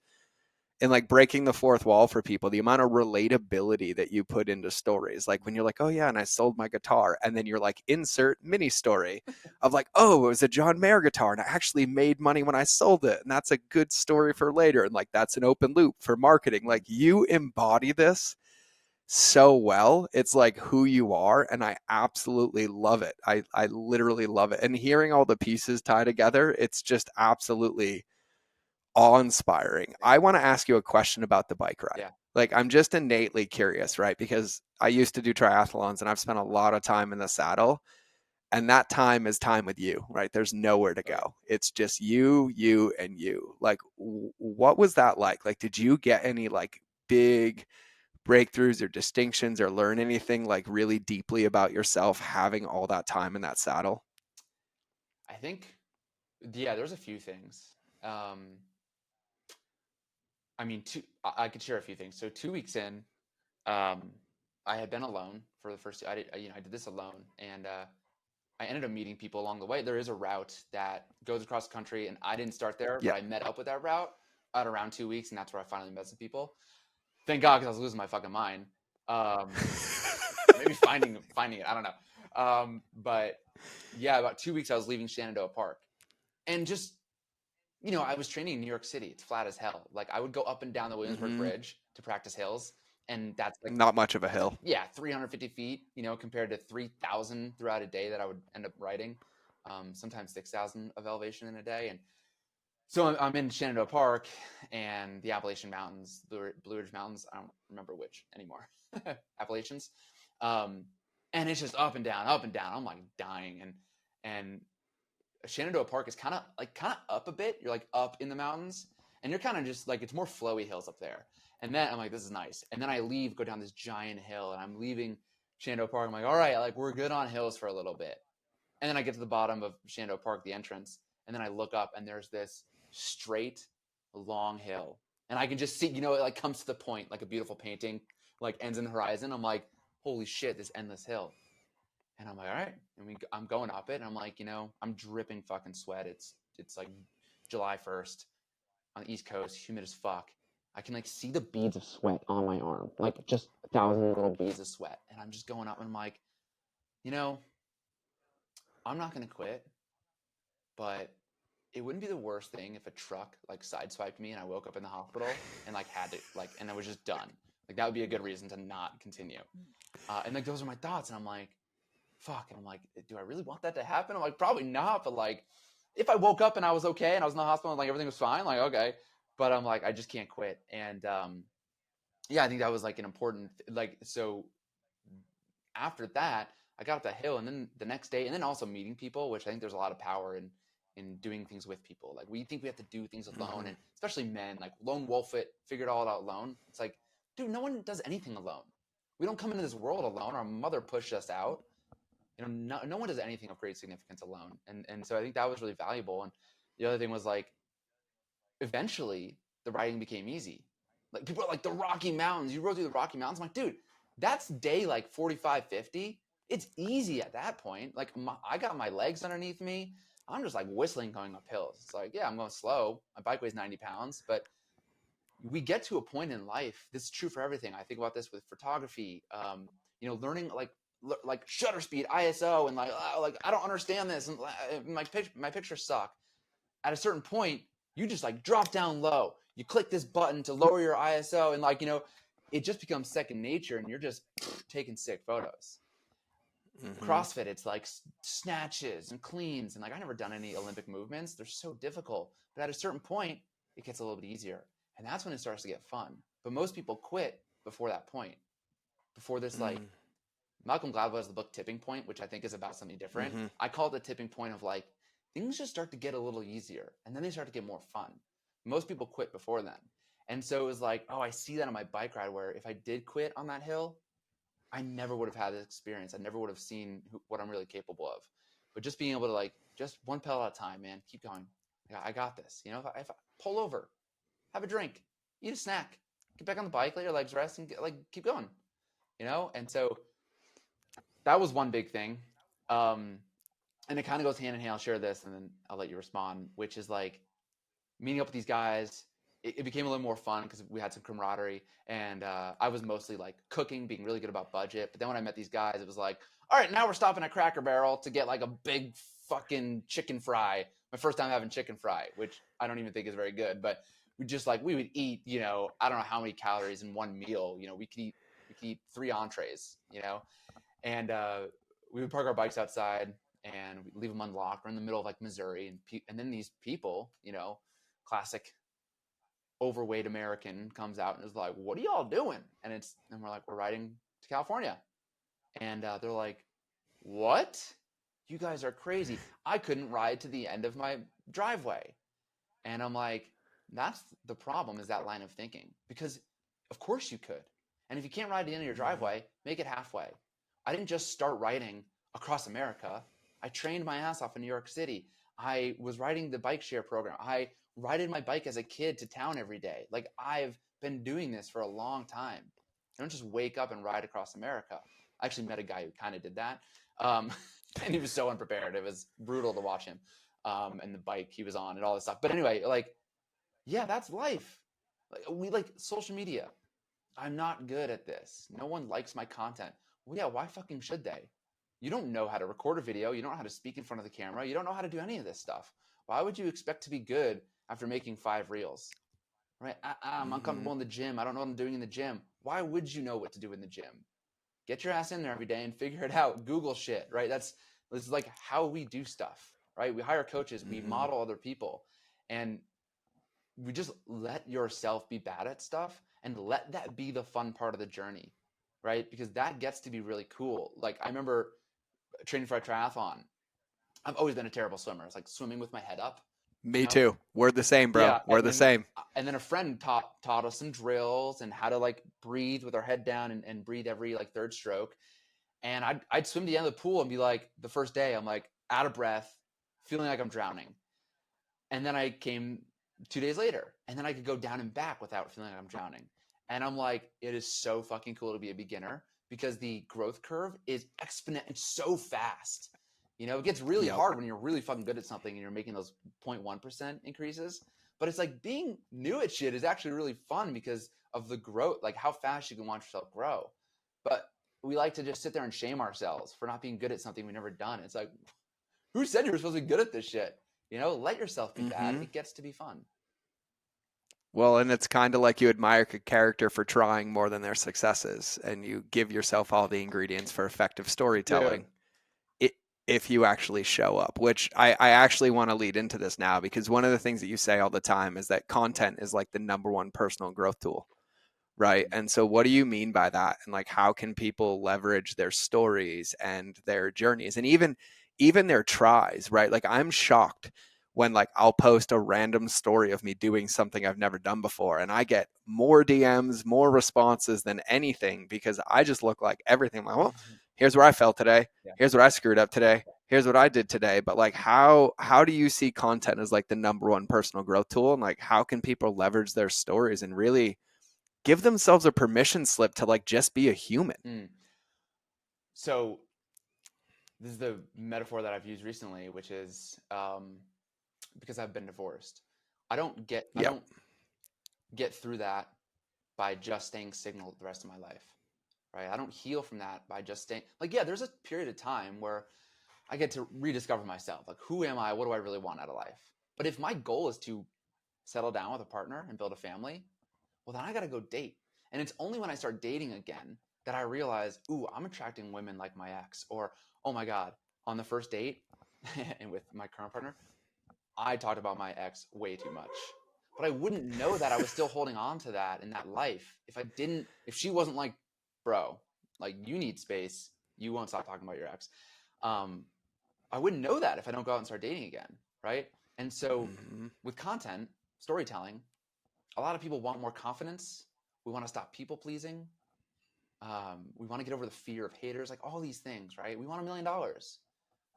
in like breaking the fourth wall for people, the amount of relatability that you put into stories. Like when you're like, oh yeah, and I sold my guitar, and then you're like, insert mini story of like, oh, it was a John Mayer guitar, and I actually made money when I sold it, and that's a good story for later, and like that's an open loop for marketing. Like you embody this so well. It's like who you are, and I absolutely love it. I literally love it. And hearing all the pieces tie together, it's just absolutely awe-inspiring. I want to ask you a question about the bike ride. Yeah. Like I'm just innately curious, right? Because I used to do triathlons and I've spent a lot of time in the saddle, and that time is time with you, right? There's nowhere to Right. go. It's just you and you. Like what was that like? Like did you get any like big breakthroughs or distinctions or learn anything like really deeply about yourself having all that time in that saddle? I think, yeah, there's a few things. Um, I mean, I could share a few things. So 2 weeks in, um, I had been alone for the first. I did this alone, and I ended up meeting people along the way. There is a route that goes across the country, and I didn't start there, Yeah. but I met up with that route at around 2 weeks, and that's where I finally met some people. Thank God, because I was losing my fucking mind. Um, maybe finding it. I don't know. But yeah, about 2 weeks, I was leaving Shenandoah Park, and just I was training in New York City. It's flat as hell. Like I would go up and down the Williamsburg Mm-hmm. Bridge to practice hills, and that's like Not much of a hill. yeah, 350 feet. Compared to 3,000 throughout a day that I would end up riding. Sometimes 6,000 of elevation in a day, and so I'm in Shenandoah Park and the Appalachian Mountains, Blue Ridge Mountains. I don't remember which anymore. Appalachians, um, and it's just up and down, up and down. I'm like dying, and Shenandoah Park is kind of up a bit. You're like up in the mountains, and you're kind of just like it's more flowy hills up there. And then I'm like, this is nice. And then I leave, go down this giant hill, and I'm leaving Shenandoah Park. I'm like, all right, like we're good on hills for a little bit. And then I get to the bottom of Shenandoah Park, the entrance, and then I look up, and there's this straight, long hill, and I can just see, it like comes to the point, like a beautiful painting, like ends in the horizon. I'm like, holy shit, this endless hill. And I'm like, all right. And I'm going up it. And I'm like, I'm dripping fucking sweat. It's like July 1st on the East Coast, humid as fuck. I can like see the beads of sweat on my arm, like just 1,000 little beads of sweat. And I'm just going up and I'm like, you know, I'm not going to quit, but it wouldn't be the worst thing if a truck like sideswiped me and I woke up in the hospital and like had to like, and I was just done. Like that would be a good reason to not continue. And like those are my thoughts. And I'm like, fuck. And I'm like, do I really want that to happen? I'm like, probably not, but like, if I woke up and I was okay and I was in the hospital and like everything was fine, like okay, but I'm like I just can't quit. And yeah, I think that was like an important like so after that, I got up that hill, and then the next day, and then also meeting people, which I think there's a lot of power in doing things with people. Like we think we have to do things alone, Mm-hmm. and especially men, like lone wolf it, figure it all out alone. It's like, dude, no one does anything alone. We don't come into this world alone. Our mother pushed us out. No one does anything of great significance alone, and so I think that was really valuable. And the other thing was like, eventually, the writing became easy. Like people are like the Rocky Mountains. You rode through the Rocky Mountains. I'm like, dude, that's day like 45, 50. It's easy at that point. Like I got my legs underneath me. I'm just like whistling going up hills. It's like, yeah, I'm going slow. My bike weighs 90 pounds, but we get to a point in life. This is true for everything. I think about this with photography. Learning like shutter speed, ISO, and like I don't understand this, and my pictures suck. At a certain point, you just like drop down low. You click this button to lower your ISO, and it just becomes second nature, and you're just taking sick photos. Mm-hmm. CrossFit, it's like snatches and cleans, and like I never done any Olympic movements. They're so difficult, but at a certain point, it gets a little bit easier, and that's when it starts to get fun. But most people quit before that point, before this like Malcolm Gladwell has the book Tipping Point, which I think is about something different. Mm-hmm. I call it the tipping point of like things just start to get a little easier and then they start to get more fun. Most people quit before then. And so it was like, oh, I see that on my bike ride where if I did quit on that hill, I never would have had this experience. I never would have seen what I'm really capable of. But just being able to like, just one pedal at a time, man, keep going. I got this. If I pull over, have a drink, eat a snack, get back on the bike, let your legs rest, and keep going. And so that was one big thing. Um, and it kind of goes hand in hand. I'll share this and then I'll let you respond, which is like meeting up with these guys. It became a little more fun because we had some camaraderie, and I was mostly like cooking, being really good about budget. But then when I met these guys, it was like, all right, now we're stopping at Cracker Barrel to get like a big fucking chicken fry. My first time having chicken fry, which I don't even think is very good, but we would eat, I don't know how many calories in one meal. We could eat 3 entrees, and we would park our bikes outside and we leave them unlocked. We're in the middle of like Missouri, and then these people, classic overweight American comes out and is like, "What are y'all doing?" And we're like, "We're riding to California," and they're like, "What? You guys are crazy! I couldn't ride to the end of my driveway," and I'm like, "That's the problem, is that line of thinking, because of course you could, and if you can't ride to the end of your driveway, make it halfway." I didn't just start riding across America. I trained my ass off in New York City. I was riding the bike share program. I rided my bike as a kid to town every day. Like I've been doing this for a long time. I don't just wake up and ride across America. I actually met a guy who kind of did that. Um, and he was so unprepared. It was brutal to watch him. And the bike he was on and all this stuff. But anyway, like, yeah, that's life. We like social media. I'm not good at this. No one likes my content. Well, yeah, why fucking should they? You don't know how to record a video. You don't know how to speak in front of the camera. You don't know how to do any of this stuff. Why would you expect to be good after making 5 reels? Right? I'm Mm-hmm. uncomfortable in the gym. I don't know what I'm doing in the gym. Why would you know what to do in the gym? Get your ass in there every day and figure it out. Google shit, right? This is like how we do stuff, right? We hire coaches, we Mm-hmm. model other people, and we just let yourself be bad at stuff and let that be the fun part of the journey, right? Because that gets to be really cool. Like I remember training for a triathlon. I've always been a terrible swimmer. It's like swimming with my head up, you Me know? too. We're the same, bro. Yeah, We're the same. and then a friend taught us some drills and how to like breathe with our head down and breathe every like third stroke. And I'd swim to the end of the pool and be like, the first day I'm like out of breath, feeling like I'm drowning. And then I came 2 days later, and then I could go down and back without feeling like I'm drowning. And I'm like, it is so fucking cool to be a beginner because the growth curve is exponential. It's so fast. It gets really Yep. hard when you're really fucking good at something and you're making those 0.1% increases. But it's like being new at shit is actually really fun because of the growth, like how fast you can watch yourself grow. But we like to just sit there and shame ourselves for not being good at something we've never done. It's like, who said you were supposed to be good at this shit? Let yourself be bad. Mm-hmm. It gets to be fun. Well, and it's kind of like you admire a character for trying more than their successes, and you give yourself all the ingredients for effective Dude, storytelling. It. if you actually show up, which I actually want to lead into this now, because one of the things that you say all the time is that content is like the number one personal growth tool, right? And so what do you mean by that? And like, how can people leverage their stories and their journeys and even their tries, right? Like, I'm shocked when like I'll post a random story of me doing something I've never done before and I get more DMs, more responses than anything, because I just look like everything. I'm like, well, here's where I fell today. Yeah. Here's what I screwed up today. Here's what I did today. But like, how do you see content as like the number one personal growth tool? And like, how can people leverage their stories and really give themselves a permission slip to like just be a human? So this is the metaphor that I've used recently, which is because I've been divorced. I don't Yep. get through that by just staying single the rest of my life, right? I don't heal from that by just staying like, yeah, there's a period of time where I get to rediscover myself. Like, who am I? What do I really want out of life? But if my goal is to settle down with a partner and build a family, well, then I got to go date. And it's only when I start dating again that I realize, ooh, I'm attracting women like my ex. Or, oh my God, on the first date and with my current partner, I talked about my ex way too much. But I wouldn't know that I was still holding on to that in that life if she wasn't like, bro, like, you need space. You won't stop talking about your ex. Um, I wouldn't know that if I don't go out and start dating again, right? And so Mm-hmm. with content, storytelling, a lot of people want more confidence. We want to stop people pleasing. We want to get over the fear of haters, like all these things, right? We want $1 million.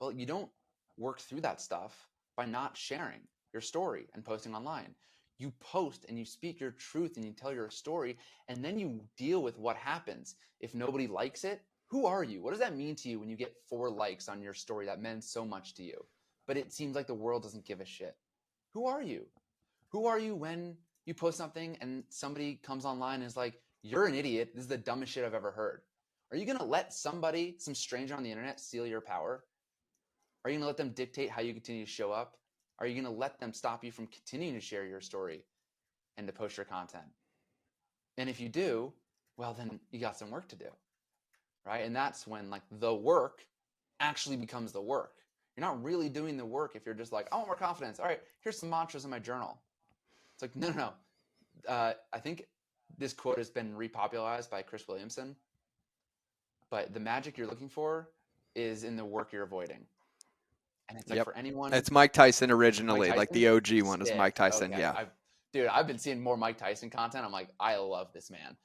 Well, you don't work through that stuff by not sharing your story and posting online. You post and you speak your truth and you tell your story, and then you deal with what happens. If nobody likes it, who are you? What does that mean to you when you get 4 likes on your story that meant so much to you? But it seems like the world doesn't give a shit. Who are you? Who are you when you post something and somebody comes online and is like, you're an idiot. This is the dumbest shit I've ever heard. Are you going to let somebody, some stranger on the internet, steal your power? Are you going to let them dictate how you continue to show up? Are you going to let them stop you from continuing to share your story and to post your content? And if you do, well, then you got some work to do, right? And that's when like the work actually becomes the work. You're not really doing the work if you're just like, I want more confidence. All right, here's some mantras in my journal. It's like, no. I think this quote has been repopularized by Chris Williamson, but the magic you're looking for is in the work you're avoiding. And it's like Yep. for anyone, It's Mike Tyson Mike originally, like Tyson, the OG one is sick. Mike Tyson. Okay, Yeah. I've been seeing more Mike Tyson content. I'm like, I love this man.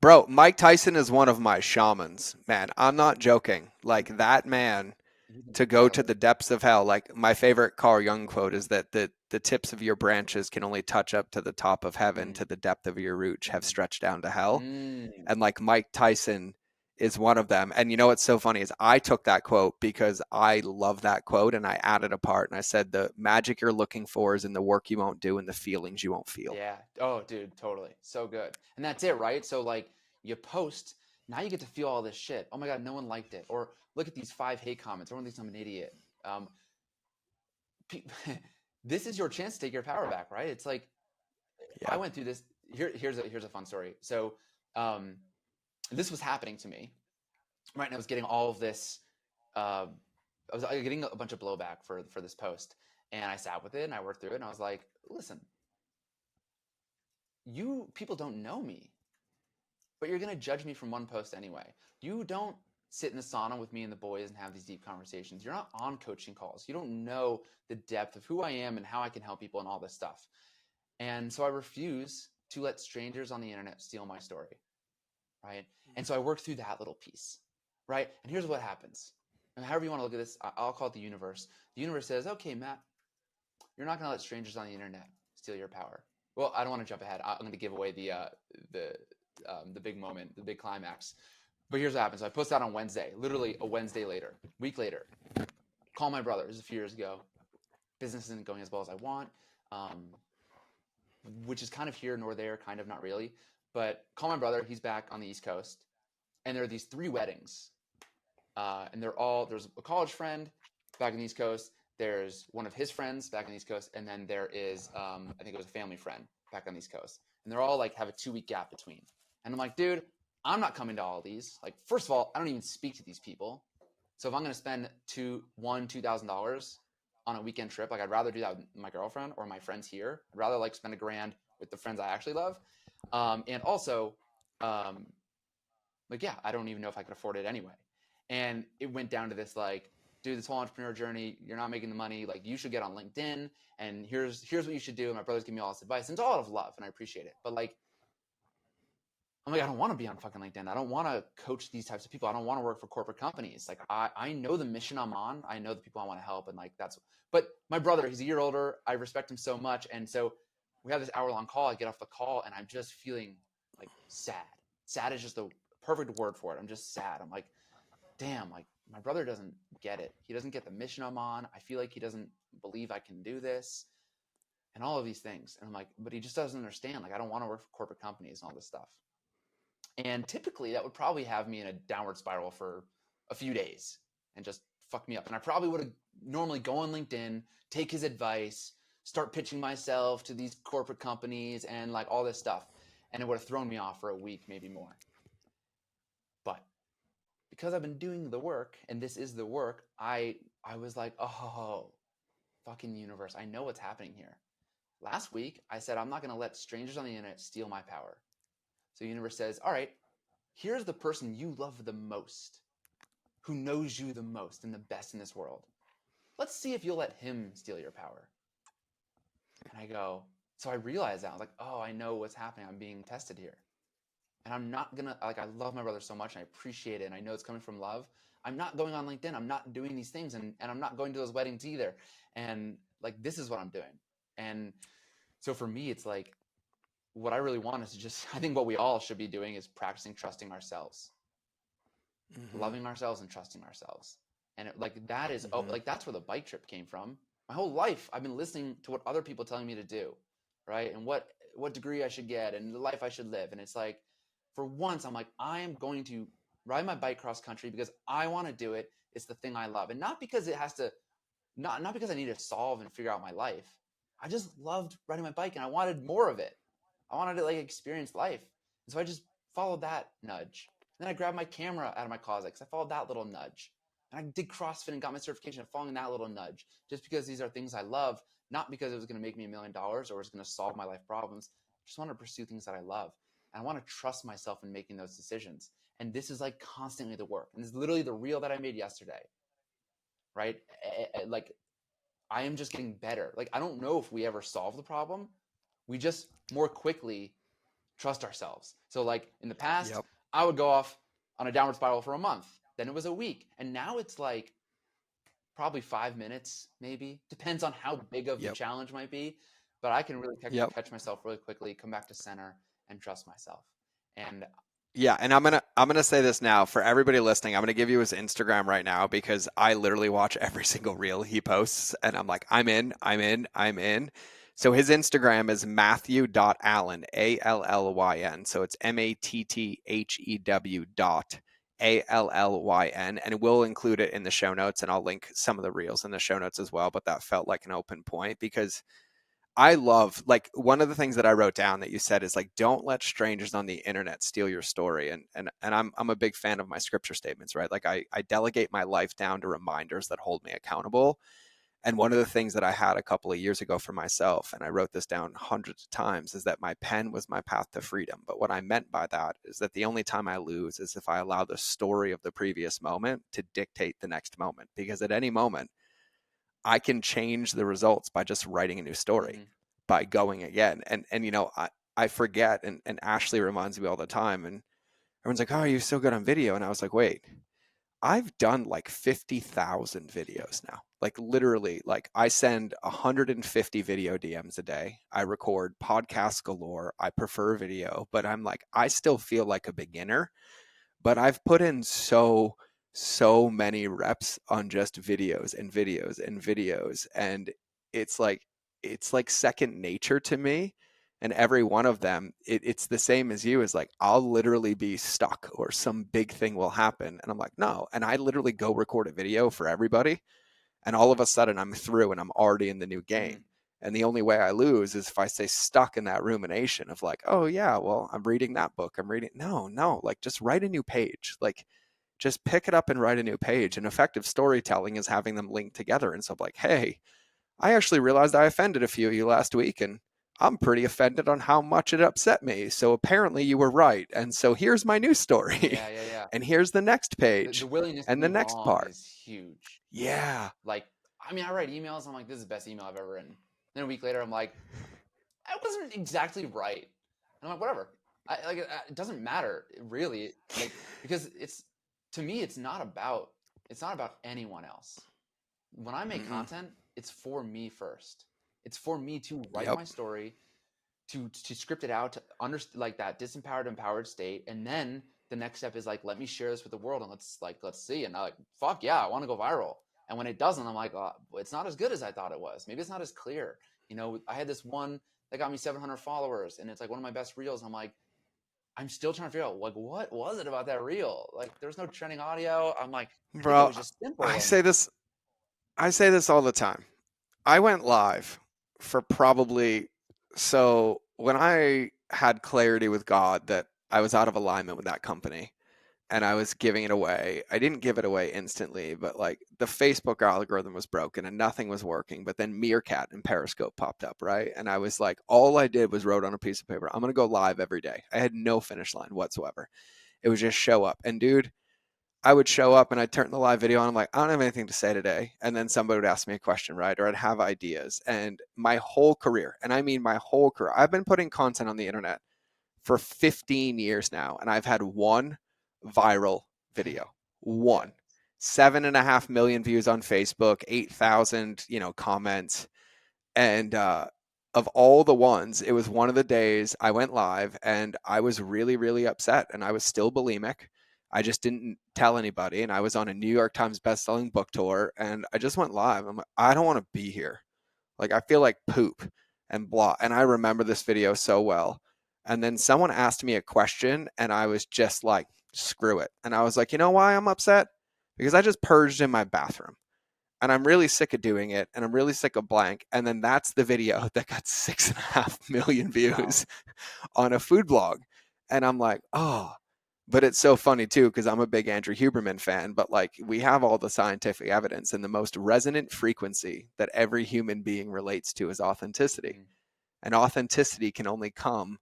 Bro, Mike Tyson is one of my shamans, man. I'm not joking. Like, that man, He's to go to incredible. the depths of hell. Like, my favorite Carl Jung quote is that the tips of your branches can only touch up to the top of heaven, Mm, to the depth of your roots have stretched down to hell. mm, And like, Mike Tyson is one of them. And you know what's so funny is I took that quote because I love that quote and I added a part and I said the magic you're looking for is in the work you won't do and the feelings you won't feel. yeah. Oh, dude, totally. So good. And that's it, right? So like you post, now you get to feel all this shit. Oh my God, no one liked it. Or look at these 5 hate comments. Everyone thinks I'm an idiot. Um, this is your chance to take your power back, right? It's like I Yeah. went through this. Here's a fun story. So um, this was happening to me, right? And I was getting all of this. Uh, I was getting a bunch of blowback for this post, and I sat with it and I worked through it. And I was like, listen, you people don't know me, but you're gonna judge me from one post anyway. You don't sit in the sauna with me and the boys and have these deep conversations. You're not on coaching calls. You don't know the depth of who I am and how I can help people and all this stuff. And so I refuse to let strangers on the internet steal my story, right? And so I worked through that little piece, right? And here's what happens. And however you want to look at this, I'll call it the universe. The universe says, okay, Matt, you're not going to let strangers on the internet steal your power. Well, I don't want to jump ahead. I'm going to give away the big moment, the big climax. But here's what happens. So I post that on Wednesday, literally a Wednesday later, week later. Call my brother. This was a few years ago. Business isn't going as well as I want. Which is kind of here nor there, kind of not really. But call my brother. He's back on the East Coast. And there are these 3 weddings. And there's a college friend back on the East Coast. There's one of his friends back on the East Coast. And then there is, I think it was a family friend back on the East Coast. And they're all like have a 2-week gap between. And I'm like, dude, I'm not coming to all of these. Like, first of all, I don't even speak to these people. So if I'm going to spend $2,000 on a weekend trip, like I'd rather do that with my girlfriend or my friends here. I'd rather like spend $1,000 with the friends I actually love. And also, um, like, yeah, I don't even know if I could afford it anyway. And it went down to this, like, dude, this whole entrepreneur journey, you're not making the money. Like, you should get on LinkedIn, and here's what you should do. And my brother's giving me all this advice, and it's all out of love, and I appreciate it. But like, I'm like, I don't want to be on fucking LinkedIn. I don't want to coach these types of people. I don't want to work for corporate companies. Like, I know the mission I'm on. I know the people I want to help, and like that's. But my brother, he's a year older. I respect him so much, and so we have this hour-long call. I get off the call, and I'm just feeling like sad. Sad is just the perfect word for it. I'm just sad. I'm like, damn, like my brother doesn't get it. He doesn't get the mission I'm on. I feel like he doesn't believe I can do this and all of these things. And I'm like, but he just doesn't understand. Like, I don't want to work for corporate companies and all this stuff. And typically that would probably have me in a downward spiral for a few days and just fuck me up. And I probably would have normally go on LinkedIn, take his advice, start pitching myself to these corporate companies and like all this stuff. And it would have thrown me off for a week, maybe more. But because I've been doing the work, and this is the work, I was like, oh, fucking universe, I know what's happening here. Last week, I said, I'm not going to let strangers on the internet steal my power. So the universe says, all right, here's the person you love the most, who knows you the most and the best in this world. Let's see if you'll let him steal your power. And I go, so I realized that. I was like, oh, I know what's happening. I'm being tested here. And I'm not going to, like, I love my brother so much and I appreciate it. And I know it's coming from love. I'm not going on LinkedIn. I'm not doing these things. And I'm not going to those weddings either. And like, this is what I'm doing. And so for me, it's like, what I really want is to just, I think what we all should be doing is practicing trusting ourselves, loving ourselves and trusting ourselves. And it, like, that is, like, that's where the bike trip came from. My whole life, I've been listening to what other people telling me to do, right? And what degree I should get and the life I should live. And it's like, for once, I'm like, I am going to ride my bike cross country because I want to do it. It's the thing I love. And not because it has to, not because I need to solve and figure out my life. I just loved riding my bike and I wanted more of it. I wanted to like experience life. And so I just followed that nudge. And then I grabbed my camera out of my closet because I followed that little nudge. And I did CrossFit and got my certification following that little nudge. Just because these are things I love, not because it was going to make me $1 million or it was going to solve my life problems. I just want to pursue things that I love. And I want to trust myself in making those decisions. And this is like constantly the work. And it's literally the reel that I made yesterday, right? Like, I am just getting better. Like, I don't know if we ever solve the problem. We just more quickly trust ourselves. So like in the past, I would go off on a downward spiral for a month. Then it was a week. And now it's like probably 5 minutes, maybe. Depends on how big of the challenge might be. But I can really catch myself really quickly, come back to center and trust myself. And yeah, and I'm gonna say this now for everybody listening. I'm gonna give you his Instagram right now because I literally watch every single reel he posts, and I'm like, I'm in, I'm in, I'm in. So his Instagram is Matthew.Allyn, Allyn. So it's Matthew.Allyn, and we'll include it in the show notes, and I'll link some of the reels in the show notes as well. But that felt like an open point because I love, like, one of the things that I wrote down that you said is like, don't let strangers on the internet steal your story. And I'm a big fan of my scripture statements, right? Like I delegate my life down to reminders that hold me accountable. And one of the things that I had a couple of years ago for myself, and I wrote this down hundreds of times, is that my pen was my path to freedom. But what I meant by that is that the only time I lose is if I allow the story of the previous moment to dictate the next moment. Because at any moment, I can change the results by just writing a new story, by going again. And you know, I forget, and Ashley reminds me all the time, and everyone's like, oh, you're so good on video. And I was like, wait, I've done like 50,000 videos now. Like literally, like I send 150 video DMs a day. I record podcasts galore. I prefer video, but I'm like, I still feel like a beginner, but I've put in so many reps on just videos and videos and videos. And it's like second nature to me. And every one of them, it's the same as you, is like, I'll literally be stuck or some big thing will happen. And I'm like, no. And I literally go record a video for everybody. And all of a sudden I'm through and I'm already in the new game. And the only way I lose is if I stay stuck in that rumination of like, oh yeah, well, I'm reading that book. I'm reading. No, like just write a new page. Like just pick it up and write a new page. And effective storytelling is having them link together. And so, like, hey, I actually realized I offended a few of you last week, and I'm pretty offended on how much it upset me. So apparently you were right. And so here's my new story. Yeah, yeah, yeah. And here's the next The page willingness to and the move next on part. is huge. Yeah. Like, I mean, I write emails. I'm like, this is the best email I've ever written. Then a week later, I'm like, I wasn't exactly right. And I'm like, whatever. It doesn't matter really, like, because to me, it's not about anyone else. When I make Mm-mm. content, it's for me first. It's for me to write Yep. my story, to script it out, to understand like that disempowered, empowered state, and then the next step is like, let me share this with the world, and let's see. And I'm like, fuck yeah, I want to go viral. And when it doesn't, I'm like, oh, it's not as good as I thought it was. Maybe it's not as clear. I had this one that got me 700 followers, and it's like one of my best reels. I'm like, I'm still trying to figure out, like, what was it about that reel? Like, there's no trending audio. I'm like, I think it Bro, was just simple. I And say this I say this all the time. I went live for probably so when I had clarity with God that I was out of alignment with that company and I was giving it away. I didn't give it away instantly, but like the Facebook algorithm was broken and nothing was working. But then Meerkat and Periscope popped up, right? And I was like, all I did was wrote on a piece of paper, I'm going to go live every day. I had no finish line whatsoever. It was just show up. And dude, I would show up and I'd turn the live video on. I'm like, I don't have anything to say today. And then somebody would ask me a question, right? Or I'd have ideas. And my whole career, and I mean my whole career, I've been putting content on the internet for 15 years now. And I've had one viral video. yeah, One. 7.5 million views on Facebook, 8,000, comments. And of all the ones, it was one of the days I went live and I was really, really upset and I was still bulimic. I just didn't tell anybody. And I was on a New York Times bestselling book tour and I just went live. I'm like, I don't want to be here. Like, I feel like poop and blah. And I remember this video so well. And then someone asked me a question and I was just like, screw it. And I was like, you know why I'm upset? Because I just purged in my bathroom and I'm really sick of doing it, and I'm really sick of blank. And then that's the video that got 6.5 million wow. views on a food blog. And I'm like, oh, but it's so funny too, because I'm a big Andrew Huberman fan, but like we have all the scientific evidence, and the most resonant frequency that every human being relates to is authenticity. Mm, And authenticity can only come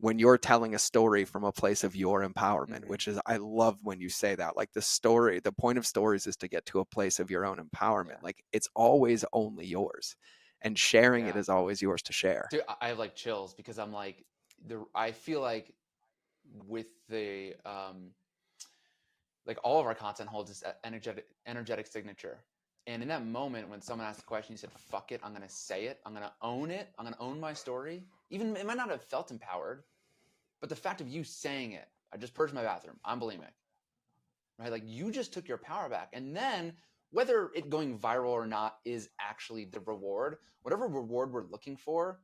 when you're telling a story from a place of your empowerment, mm-hmm. which is, I love when you say that. Like the point of stories is to get to a place of your own empowerment. Yeah, Like it's always only yours, and sharing it yeah. is always yours to share. Dude, I have like chills because I'm like, I feel like with the like all of our content holds this energetic signature. And in that moment when someone asked a question, you said, fuck it, I'm gonna say it, I'm gonna own it, I'm gonna own my story. Even it might not have felt empowered, but the fact of you saying it, I just purged my bathroom, I'm bulimic, right? Like you just took your power back. And then whether it going viral or not is actually the reward, whatever reward we're looking for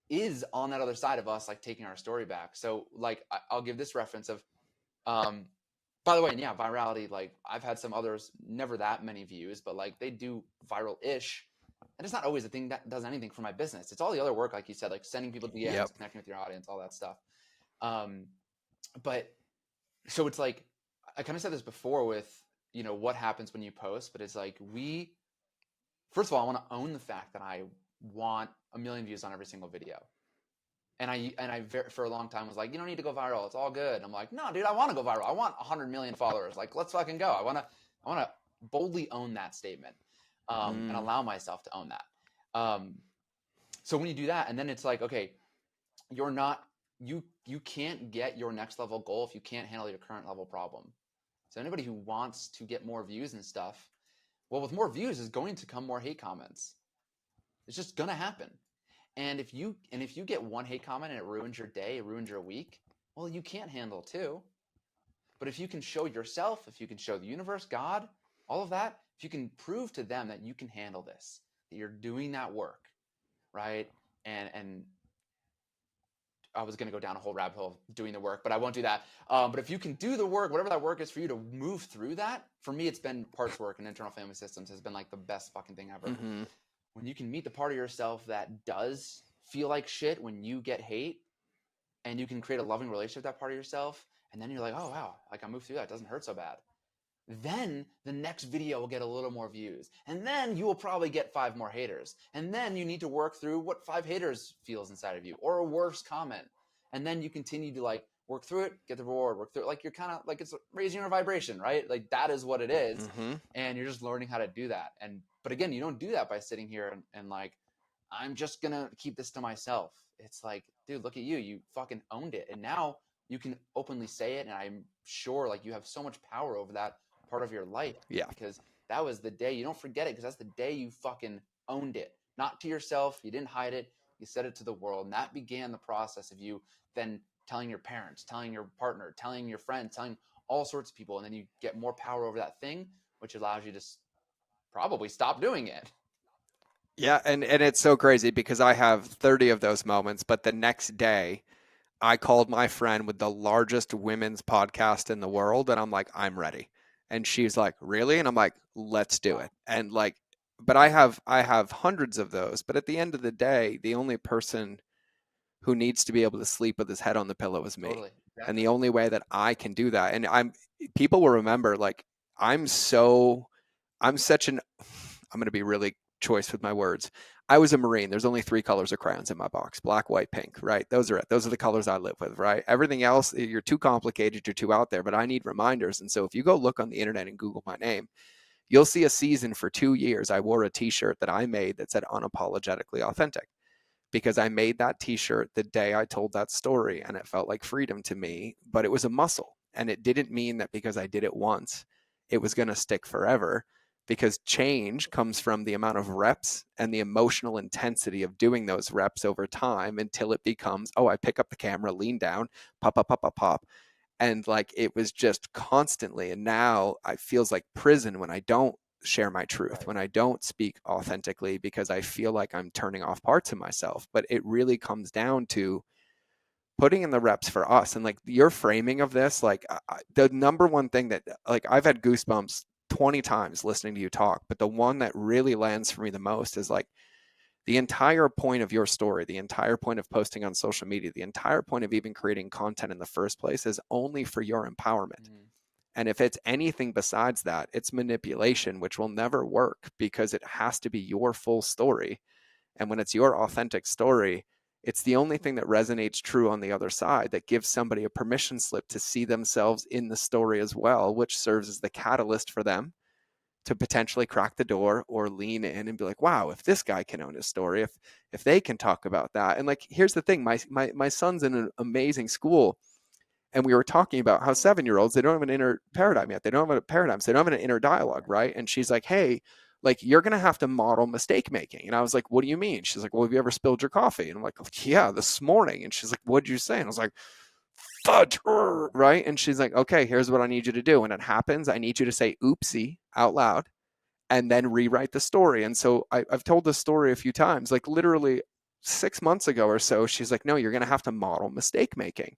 is on that other side of us, like taking our story back. So like I'll give this reference of um by the way, and yeah, virality, like I've had some others, never that many views, but like they do viral-ish. And it's not always a thing that does anything for my business. It's all the other work, like you said, like sending people Yep. DMs, connecting with your audience, all that stuff. Um, but so it's like, I kind of said this before with, what happens when you post, but it's like first of all, I want to own the fact that I want 1 million views on every single video. And I for a long time was like, you don't need to go viral. It's all good. I'm like, no, dude, I want to go viral. I want 100 million followers. Like, let's fucking go. I want to boldly own that statement, and Mm. allow myself to own that. So when you do that, and then it's like, okay, you're not, you can't get your next level goal if you can't handle your current level problem. So anybody who wants to get more views and stuff, well, with more views is going to come more hate comments. It's just gonna happen. And if you get one hate comment and it ruins your day, it ruins your week, well, you can't handle two. But if you can show yourself, if you can show the universe, God, all of that, if you can prove to them that you can handle this, that you're doing that work, right? And I was going to go down a whole rabbit hole of doing the work, but I won't do that. But if you can do the work, whatever that work is for you to move through that, for me, it's been parts work and internal family systems has been like the best fucking thing ever. Mm-hmm. When you can meet the part of yourself that does feel like shit when you get hate, and you can create a loving relationship with that part of yourself, and then you're like, oh wow, like I moved through that, it doesn't hurt so bad. then the next video will get a little more views. And then you will probably get 5 more haters. And then you need to work through what 5 haters feels inside of you, or a worse comment. And then you continue to like work through it, get the reward, work through it. Like you're kind of like, it's raising your vibration, right? Like that is what it is. Mm-hmm. And you're just learning how to do that. But again, you don't do that by sitting here and like, I'm just gonna keep this to myself. It's like, dude, look at you. You fucking owned it. And now you can openly say it. And I'm sure like you have so much power over that part of your life, Yeah. because that was the day. You don't forget it, because that's the day you fucking owned it. Not to yourself. You didn't hide it. You said it to the world. And that began the process of you then telling your parents, telling your partner, telling your friends, telling all sorts of people. And then you get more power over that thing, which allows you to probably stop doing it. Yeah, and it's so crazy because I have 30 of those moments, but the next day I called my friend with the largest women's podcast in the world, and I'm like, I'm ready. And she's like, really? And I'm like, let's do Wow. it. And like, but I have hundreds of those, but at the end of the day, the only person who needs to be able to sleep with his head on the pillow is me. Totally. And Exactly. the only way that I can do that, and people will remember, like, I'm so, I'm such an, I'm going to be really choice with my words. I was a Marine. There's only 3 colors of crayons in my box: black, white, pink, right? Those are it. Those are the colors I live with, right? Everything else, you're too complicated, you're too out there, but I need reminders. And so if you go look on the internet and Google my name, you'll see a season for 2 years. I wore a t shirt that I made that said unapologetically authentic, because I made that t-shirt the day I told that story, and it felt like freedom to me, but it was a muscle. And it didn't mean that because I did it once, it was going to stick forever, because change comes from the amount of reps and the emotional intensity of doing those reps over time until it becomes, oh, I pick up the camera, lean down, pop, pop, pop, pop, pop. And like it was just constantly. And now it feels like prison when I don't share my truth, Right. when I don't speak authentically, because I feel like I'm turning off parts of myself. But it really comes down to putting in the reps for us. And like your framing of this, like the number one thing that, like, I've had goosebumps 20 times listening to you talk, but the one that really lands for me the most is like, the entire point of your story, the entire point of posting on social media, the entire point of even creating content in the first place is only for your empowerment. Mm-hmm. And if it's anything besides that, it's manipulation, which will never work, because it has to be your full story. And when it's your authentic story, it's the only thing that resonates true on the other side, that gives somebody a permission slip to see themselves in the story as well, which serves as the catalyst for them to potentially crack the door or lean in and be like, wow, if this guy can own his story, if they can talk about that. And like, here's the thing, my son's in an amazing school, and we were talking about how 7-year-olds, they don't have an inner paradigm yet. They don't have a paradigm, so they don't have an inner dialogue, right? And she's like, hey, like, you're gonna have to model mistake making. And I was like, what do you mean? She's like, well, have you ever spilled your coffee? And I'm like, oh, yeah, this morning. And she's like, what'd you say? And I was like, fudge, right? And she's like, okay, here's what I need you to do. When it happens, I need you to say oopsie out loud and then rewrite the story. And so I've told this story a few times, like literally 6 months ago or so. She's like, no, you're going to have to model mistake making.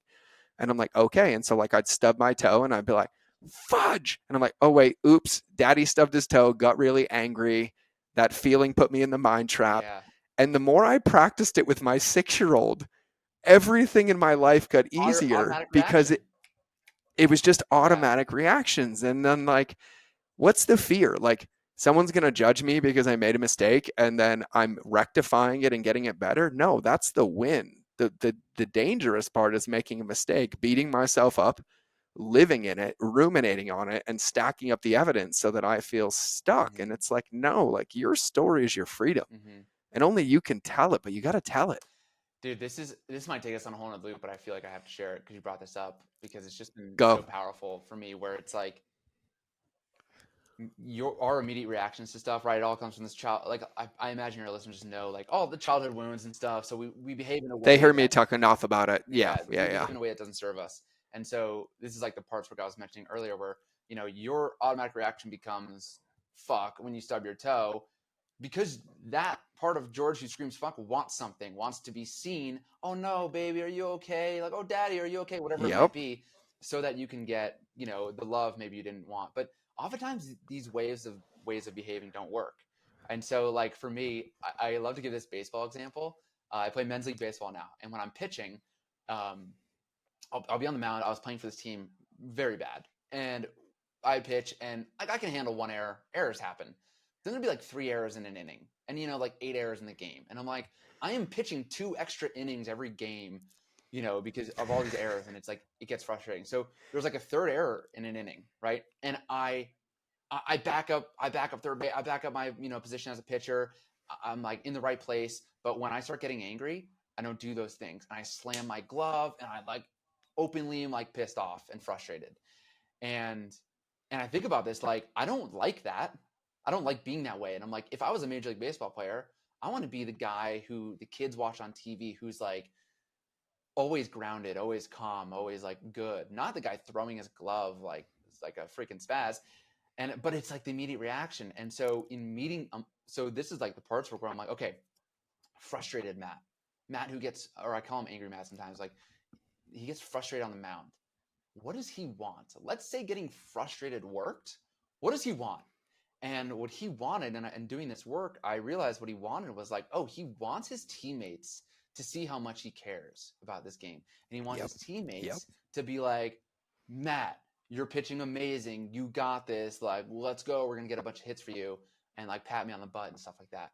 And I'm like, okay. And so like I'd stub my toe and I'd be like, fudge. And I'm like, oh, wait, oops, daddy stubbed his toe, got really angry. That feeling put me in the mind trap. Yeah. And the more I practiced it with my 6-year-old, everything in my life got easier Automatic because reaction. it was just Yeah. automatic reactions. And then like, what's the fear? Like, someone's going to judge me because I made a mistake and then I'm rectifying it and getting it better? No, that's the win. The dangerous part is making a mistake, beating myself up, living in it, ruminating on it, and stacking up the evidence so that I feel stuck. Mm-hmm. And it's like, no, like, your story is your freedom, Mm-hmm. and only you can tell it, but you got to tell it. Dude, this might take us on a whole nother loop, but I feel like I have to share it because you brought this up, because it's just been so Go. powerful for me, where it's like our immediate reactions to stuff, right? It all comes from this child. Like I imagine your listeners know, like, all the childhood wounds and stuff. So we behave in a They way heard me that, talking off about it. Yeah, yeah, yeah, we yeah. behave in a way that doesn't serve us. And so this is like the parts where I was mentioning earlier, where your automatic reaction becomes fuck when you stub your toe, because that part of George who screams fuck wants something, wants to be seen. Oh no, baby, are you okay? Like, oh daddy, are you okay? Whatever it might Yep. be, so that you can get, the love maybe you didn't want. But oftentimes these ways of behaving don't work. And so, like, for me, I love to give this baseball example. I play men's league baseball now, and when I'm pitching, um, I'll be on the mound. I was playing for this team very bad, and I pitch and like I can handle one error. Errors happen. Then there'd be like 3 errors in an inning, and like 8 errors in the game. And I'm like, I am pitching 2 extra innings every game, because of all these errors, and it's like it gets frustrating. So there's like a third error in an inning, right? And I back up third base. I back up my position as a pitcher. I'm like in the right place. But when I start getting angry, I don't do those things, and I slam my glove, and I like openly am like pissed off and frustrated. And I think about this, like, I don't like that. I don't like being that way. And I'm like, if I was a Major League Baseball player, I want to be the guy who the kids watch on TV, who's like always grounded, always calm, always like good. Not the guy throwing his glove like it's like a freaking spaz. But it's like the immediate reaction. And so in meeting, so this is like the parts where I'm like, okay, frustrated Matt who gets, or I call him angry Matt sometimes, like he gets frustrated on the mound. What does he want? Let's say getting frustrated worked. What does he want? And what he wanted, and doing this work, I realized what he wanted was like, oh, he wants his teammates to see how much he cares about this game. And he wants Yep. his teammates Yep. to be like, Matt, you're pitching amazing. You got this. Like, let's go. We're going to get a bunch of hits for you. And like pat me on the butt and stuff like that.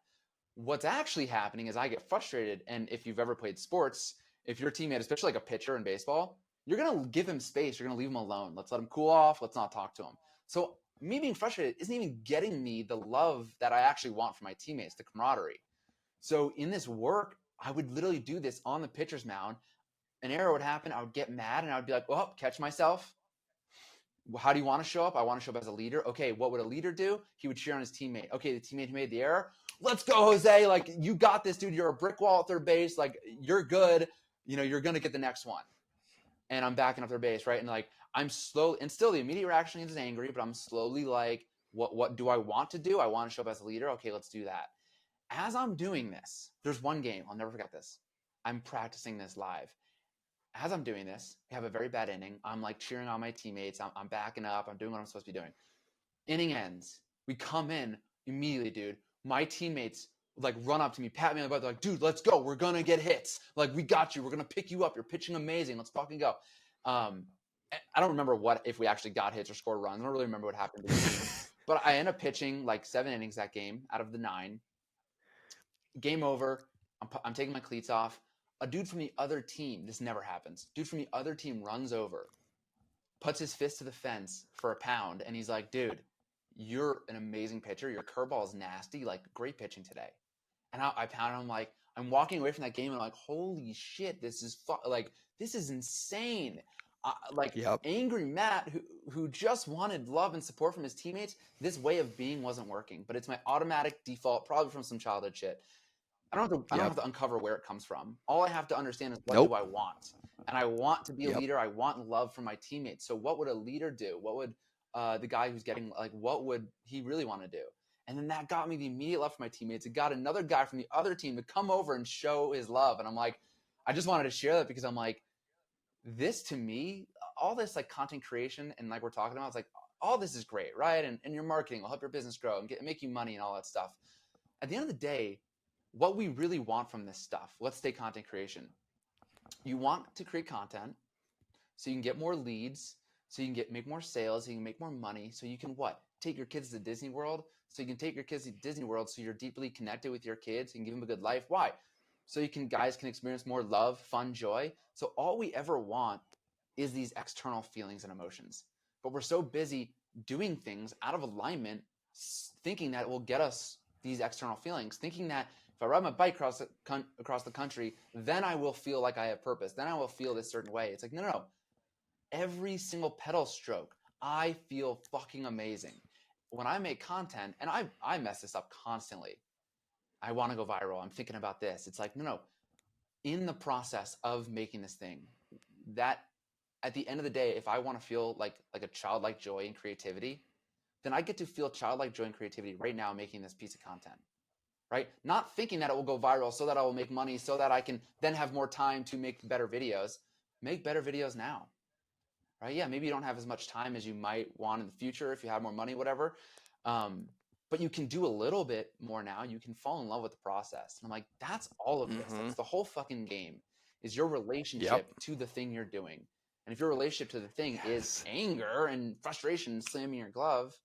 What's actually happening is I get frustrated. And if you've ever played sports, if your teammate, especially like a pitcher in baseball, you're going to give him space. You're going to leave him alone. Let's let him cool off. Let's not talk to him. So me being frustrated isn't even getting me the love that I actually want from my teammates, the camaraderie. So in this work, I would literally do this on the pitcher's mound. An error would happen. I would get mad and I would be like, well, catch myself. How do you want to show up? I want to show up as a leader. Okay, what would a leader do? He would cheer on his teammate. Okay, the teammate who made the error. Let's go, Jose. Like, you got this, dude. You're a brick wall at third base. Like, you're good. You're going to get the next one. And I'm backing up their base, right? And like I'm slow, and still the immediate reaction is angry, but I'm slowly like, what do I want to do? I want to show up as a leader. Okay, let's do that. As I'm doing this, there's one game, I'll never forget this. I'm practicing this live. As I'm doing this, I have a very bad inning. I'm like cheering on my teammates. I'm backing up. I'm doing what I'm supposed to be doing. Inning ends. We come in immediately, dude. My teammates like run up to me, pat me on the butt. They're like, dude, let's go. We're going to get hits. Like, we got you. We're going to pick you up. You're pitching amazing. Let's fucking go. I don't remember if we actually got hits or scored runs. I don't really remember what happened to the team. But I end up pitching like 7 innings that game out of the 9. Game over. I'm taking my cleats off. A dude from the other team, this never happens. Dude from the other team runs over, puts his fist to the fence for a pound, and he's like, dude, you're an amazing pitcher. Your curveball is nasty. Like, great pitching today. And I pounded him. Like, I'm walking away from that game and I'm like, holy shit, this is this is insane. Yep. Angry Matt who just wanted love and support from his teammates. This way of being wasn't working, but it's my automatic default, probably from some childhood shit. I don't have to uncover where it comes from. All I have to understand is what do I want? And I want to be a leader. I want love from my teammates. So what would a leader do? What would the guy who's getting, like, what would he really want to do? And then that got me the immediate love from my teammates. It got another guy from the other team to come over and show his love. And I'm like, I just wanted to share that because I'm like, this to me, all this like content creation and like we're talking about, it's like, all this is great, right? And your marketing will help your business grow and make you money and all that stuff. At the end of the day, what we really want from this stuff, let's take content creation. You want to create content so you can get more leads, so you can make more sales, so you can make more money, so you can what? Take your kids to Disney World, so you can take your kids to Disney World so you're deeply connected with your kids and give them a good life. Why? So guys can experience more love, fun, joy. So all we ever want is these external feelings and emotions. But we're so busy doing things out of alignment, thinking that it will get us these external feelings, thinking that if I ride my bike across the country, then I will feel like I have purpose. Then I will feel this certain way. It's like, no. Every single pedal stroke, I feel fucking amazing. When I make content, and I mess this up constantly. I want to go viral. I'm thinking about this. It's like, no. In the process of making this thing, that at the end of the day, if I want to feel like a childlike joy and creativity, then I get to feel childlike joy and creativity right now making this piece of content. Right? Not thinking that it will go viral so that I will make money, so that I can then have more time to make better videos. Make better videos now. Right? Yeah, maybe you don't have as much time as you might want in the future if you have more money, whatever. But you can do a little bit more now. You can fall in love with the process. And I'm like, that's all of this. That's the whole fucking game, is your relationship to the thing you're doing. And if your relationship to the thing is anger and frustration and slamming your glove,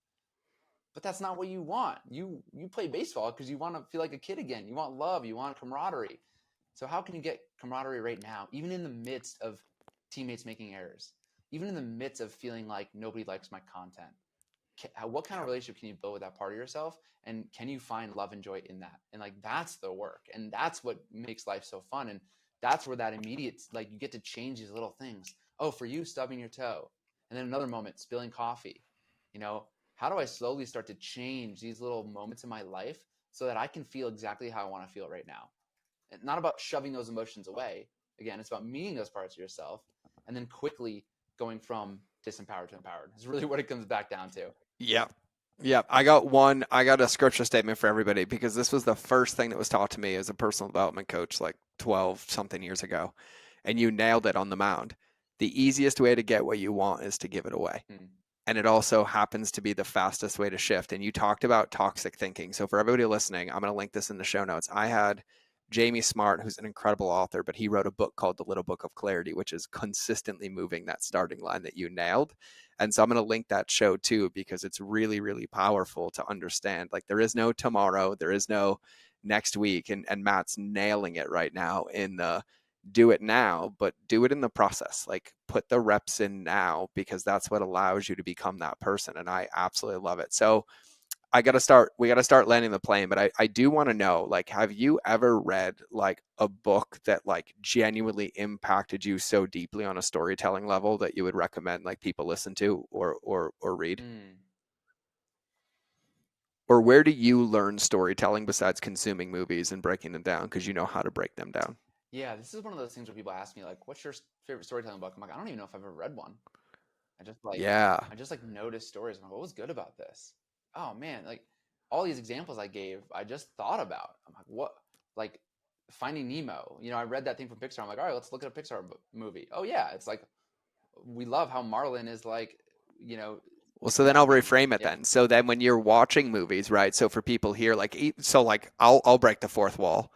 but that's not what you want. You play baseball because you want to feel like a kid again. You want love. You want camaraderie. So how can you get camaraderie right now, even in the midst of teammates making errors, even in the midst of feeling like nobody likes my content? What kind of relationship can you build with that part of yourself, and can you find love and joy in that? And like, that's the work, and that's what makes life so fun. And that's where that immediate, like, you get to change these little things. Oh, for you, stubbing your toe, and then another moment, spilling coffee. You know, how do I slowly start to change these little moments in my life so that I can feel exactly how I want to feel right now? And not about shoving those emotions away. Again, it's about meeting those parts of yourself and then quickly going from disempowered to empowered. It's really what it comes back down to. Yep. Yep. I got a scripture statement for everybody because this was the first thing that was taught to me as a personal development coach like 12 something years ago. And you nailed it on the mound. The easiest way to get what you want is to give it away. Hmm. And it also happens to be the fastest way to shift. And you talked about toxic thinking. So for everybody listening, I'm going to link this in the show notes. I had Jamie Smart, who's an incredible author, but he wrote a book called The Little Book of Clarity, which is consistently moving that starting line that you nailed. And so I'm going to link that show too, because it's really, really powerful to understand. Like, there is no tomorrow, there is no next week. And Matt's nailing it right now in the do it now, but do it in the process. Like, put the reps in now, because that's what allows you to become that person. And I absolutely love it. So we got to start landing the plane, but I do want to know, like, have you ever read like a book that like genuinely impacted you so deeply on a storytelling level that you would recommend like people listen to or read? Mm. Or where do you learn storytelling besides consuming movies and breaking them down because you know how to break them down? Yeah, this is one of those things where people ask me like, "What's your favorite storytelling book?" I'm like, "I don't even know if I've ever read one." I just like Yeah. I just like noticed stories. I'm like, "What was good about this?" Oh man, like all these examples I gave, I just thought about. I'm like, "What?" Like Finding Nemo. You know, I read that thing from Pixar. I'm like, "All right, let's look at a Pixar movie." Oh yeah, it's like we love how Marlin is like, you know, Well, so then I'll walking. reframe it Yeah. then. So then when you're watching movies, right? So for people here, like, so like I'll break the fourth wall.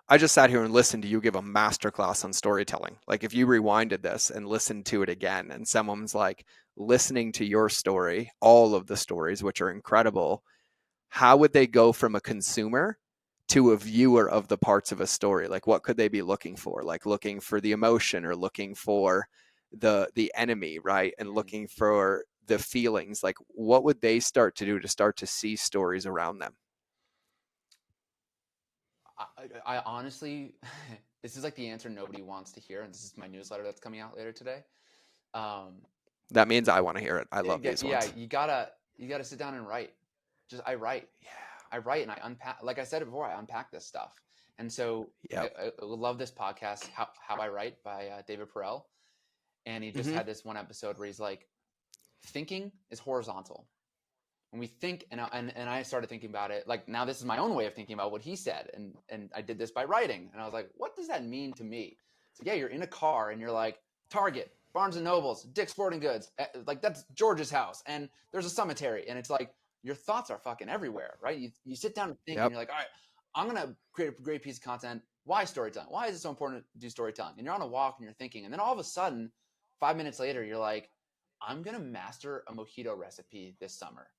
I just sat here and listened to you give a masterclass on storytelling. Like, if you rewinded this and listened to it again, and someone's like listening to your story, all of the stories, which are incredible, how would they go from a consumer to a viewer of the parts of a story? Like, what could they be looking for? Like, looking for the emotion, or looking for the enemy, right? And Mm. looking for the feelings. Like, what would they start to do to start to see stories around them? I honestly, this is like the answer nobody wants to hear, and this is my newsletter that's coming out later today. Um, That means I want to hear it. I love these yeah, ones. you gotta sit down and write. Just I write and I unpack. Like I said it before, I unpack this stuff. And so Yeah. Yep. I love this podcast, How I Write by David Perel, and he just Mm-hmm. had this one episode where he's like, thinking is horizontal. When we think, and I started thinking about it, like, now this is my own way of thinking about what he said, and I did this by writing, and I was like, what does that mean to me? So yeah, you're in a car and you're like, Target, Barnes and Nobles, Dick's Sporting Goods, like that's George's house, and there's a cemetery, and it's like your thoughts are fucking everywhere, right? You sit down and think, and Yep. you're like, all right, I'm gonna create a great piece of content. Why storytelling? Why is it so important to do storytelling? And you're on a walk and you're thinking, and then all of a sudden, 5 minutes later, you're like, I'm gonna master a mojito recipe this summer.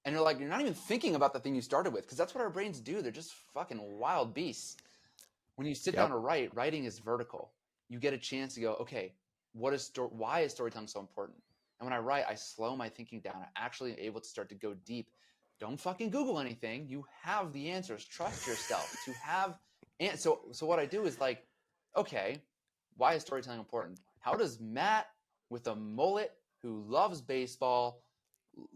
And you're like, you're not even thinking about the thing you started with, because that's what our brains do. They're just fucking wild beasts. When you sit down Yep. to write, writing is vertical. You get a chance to go, okay, why is storytelling so important? And when I write, I slow my thinking down. I'm actually able to start to go deep. Don't fucking Google anything. You have the answers. Trust yourself to have. And so what I do is like, okay, why is storytelling important? How does Matt with a mullet who loves baseball,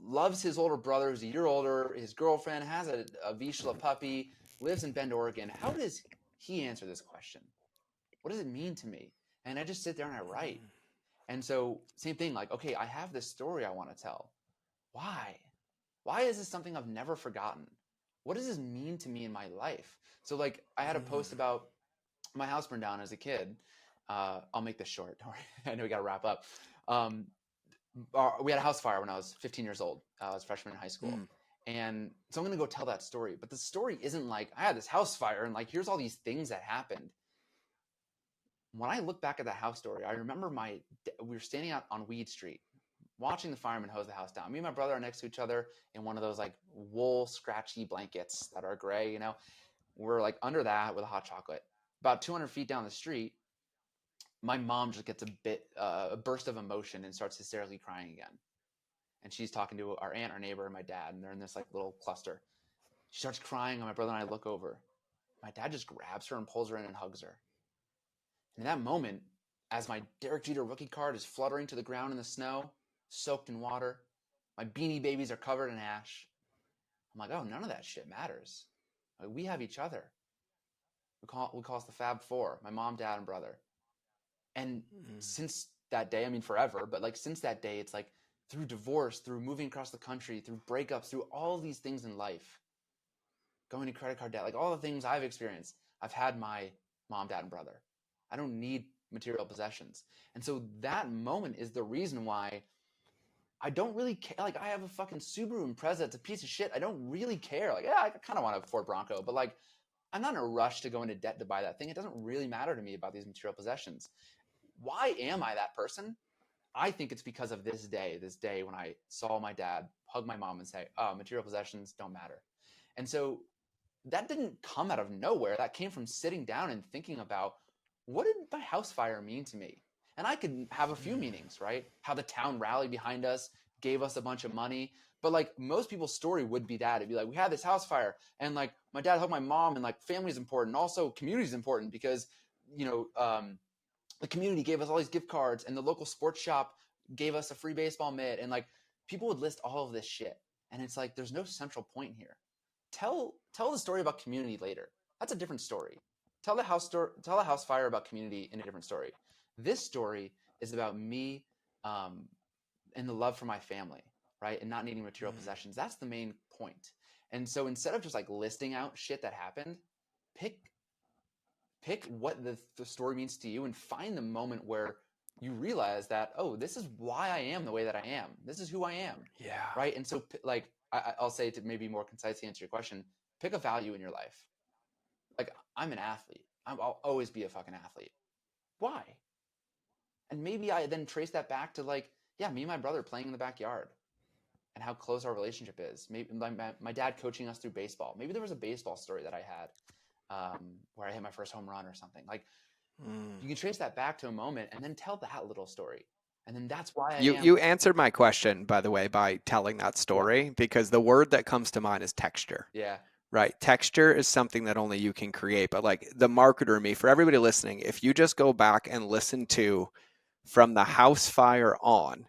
loves his older brother who's a year older, his girlfriend has a Vizsla puppy, lives in Bend, Oregon, how does he answer this question? What does it mean to me? And I just sit there and I write. And so, same thing, like, okay, I have this story I want to tell. Why? Why is this something I've never forgotten? What does this mean to me in my life? So, like, I had a post about my house burned down as a kid. I'll make this short. Don't worry. I know we got to wrap up. Um, we had a house fire when I was 15 years old. I was a freshman in high school. Mm. And so I'm going to go tell that story. But the story isn't like, I had this house fire and like, here's all these things that happened. When I look back at that house story, I remember we were standing out on Weed Street watching the fireman hose the house down. Me and my brother are next to each other in one of those like wool scratchy blankets that are gray, you know. We're like under that with a hot chocolate. About 200 feet down the street, my mom just gets a burst of emotion and starts hysterically crying again. And she's talking to our aunt, our neighbor, and my dad, and they're in this like little cluster. She starts crying, and my brother and I look over. My dad just grabs her and pulls her in and hugs her. And in that moment, as my Derek Jeter rookie card is fluttering to the ground in the snow, soaked in water, my beanie babies are covered in ash, I'm like, oh, none of that shit matters. Like, we have each other. We call us the Fab Four, my mom, dad, and brother. And since that day, I mean forever, but like since that day, it's like through divorce, through moving across the country, through breakups, through all these things in life, going to credit card debt, like all the things I've experienced, I've had my mom, dad, and brother. I don't need material possessions. And so that moment is the reason why I don't really care. Like, I have a fucking Subaru Impreza. It's a piece of shit. I don't really care. Like, yeah, I kind of want a Ford Bronco, but like, I'm not in a rush to go into debt to buy that thing. It doesn't really matter to me about these material possessions. Why am I that person? I think it's because of this day when I saw my dad hug my mom and say, oh, material possessions don't matter. And so that didn't come out of nowhere. That came from sitting down and thinking about, what did my house fire mean to me? And I could have a few meanings, right? How the town rallied behind us, gave us a bunch of money. But like most people's story would be that. It'd be like, we had this house fire and like my dad hugged my mom, and like family is important. Also community is important because, you know, the community gave us all these gift cards, and the local sports shop gave us a free baseball mitt, and like people would list all of this shit. And it's like, there's no central point here. Tell the story about community later. That's a different story. Tell the house fire about community in a different story. This story is about me, and the love for my family, right? And not needing material possessions. That's the main point. And so instead of just like listing out shit that happened, pick what the story means to you, and find the moment where you realize that, oh, this is why I am the way that I am. This is who I am. Yeah. Right. And so like, I'll say, to maybe more concisely answer your question, pick a value in your life. Like, I'm an athlete. I'll always be a fucking athlete. Why? And maybe I then trace that back to like, yeah, me and my brother playing in the backyard and how close our relationship is. Maybe my dad coaching us through baseball. Maybe there was a baseball story that I had where I hit my first home run or something. Like, you can trace that back to a moment and then tell that little story. And then that's why I am. You answered my question, by the way, by telling that story, because the word that comes to mind is texture. Yeah. Right. Texture is something that only you can create. But like the marketer in me, for everybody listening, if you just go back and listen to from the house fire on,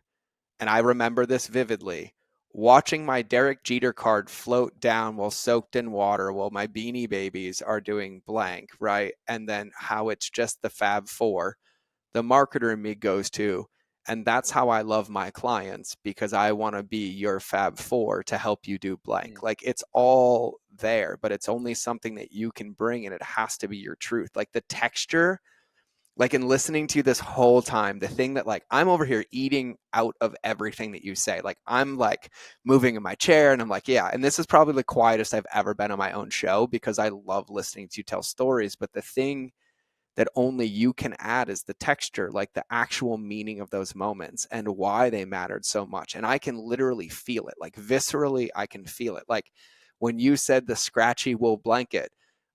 and I remember this vividly, watching my Derek Jeter card float down while soaked in water while my beanie babies are doing blank, right? And then how it's just the Fab Four, the marketer in me goes to, and that's how I love my clients, because I want to be your Fab Four to help you do blank. Like, it's all there, but it's only something that you can bring, and it has to be your truth. Like the texture, like in listening to you this whole time, the thing that like I'm over here eating out of everything that you say. Like I'm like moving in my chair and I'm like, yeah. And this is probably the quietest I've ever been on my own show, because I love listening to you tell stories. But the thing that only you can add is the texture, like the actual meaning of those moments and why they mattered so much. And I can literally feel it, like viscerally, I can feel it. Like when you said the scratchy wool blanket,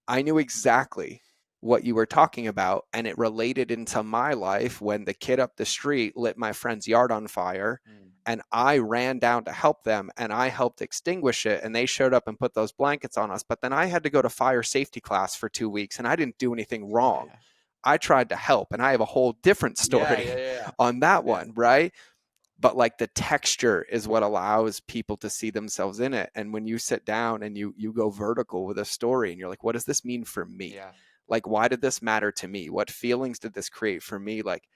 I knew exactly what you were talking about. And it related into my life when the kid up the street lit my friend's yard on fire. And I ran down to help them, and I helped extinguish it, and they showed up and put those blankets on us. But then I had to go to fire safety class for 2 weeks, and I didn't do anything wrong. I tried to help, and I have a whole different story on that one, right? But like the texture is what allows people to see themselves in it. And when you sit down and you go vertical with a story and you're like, what does this mean for me? Like, why did this matter to me? What feelings did this create for me? Like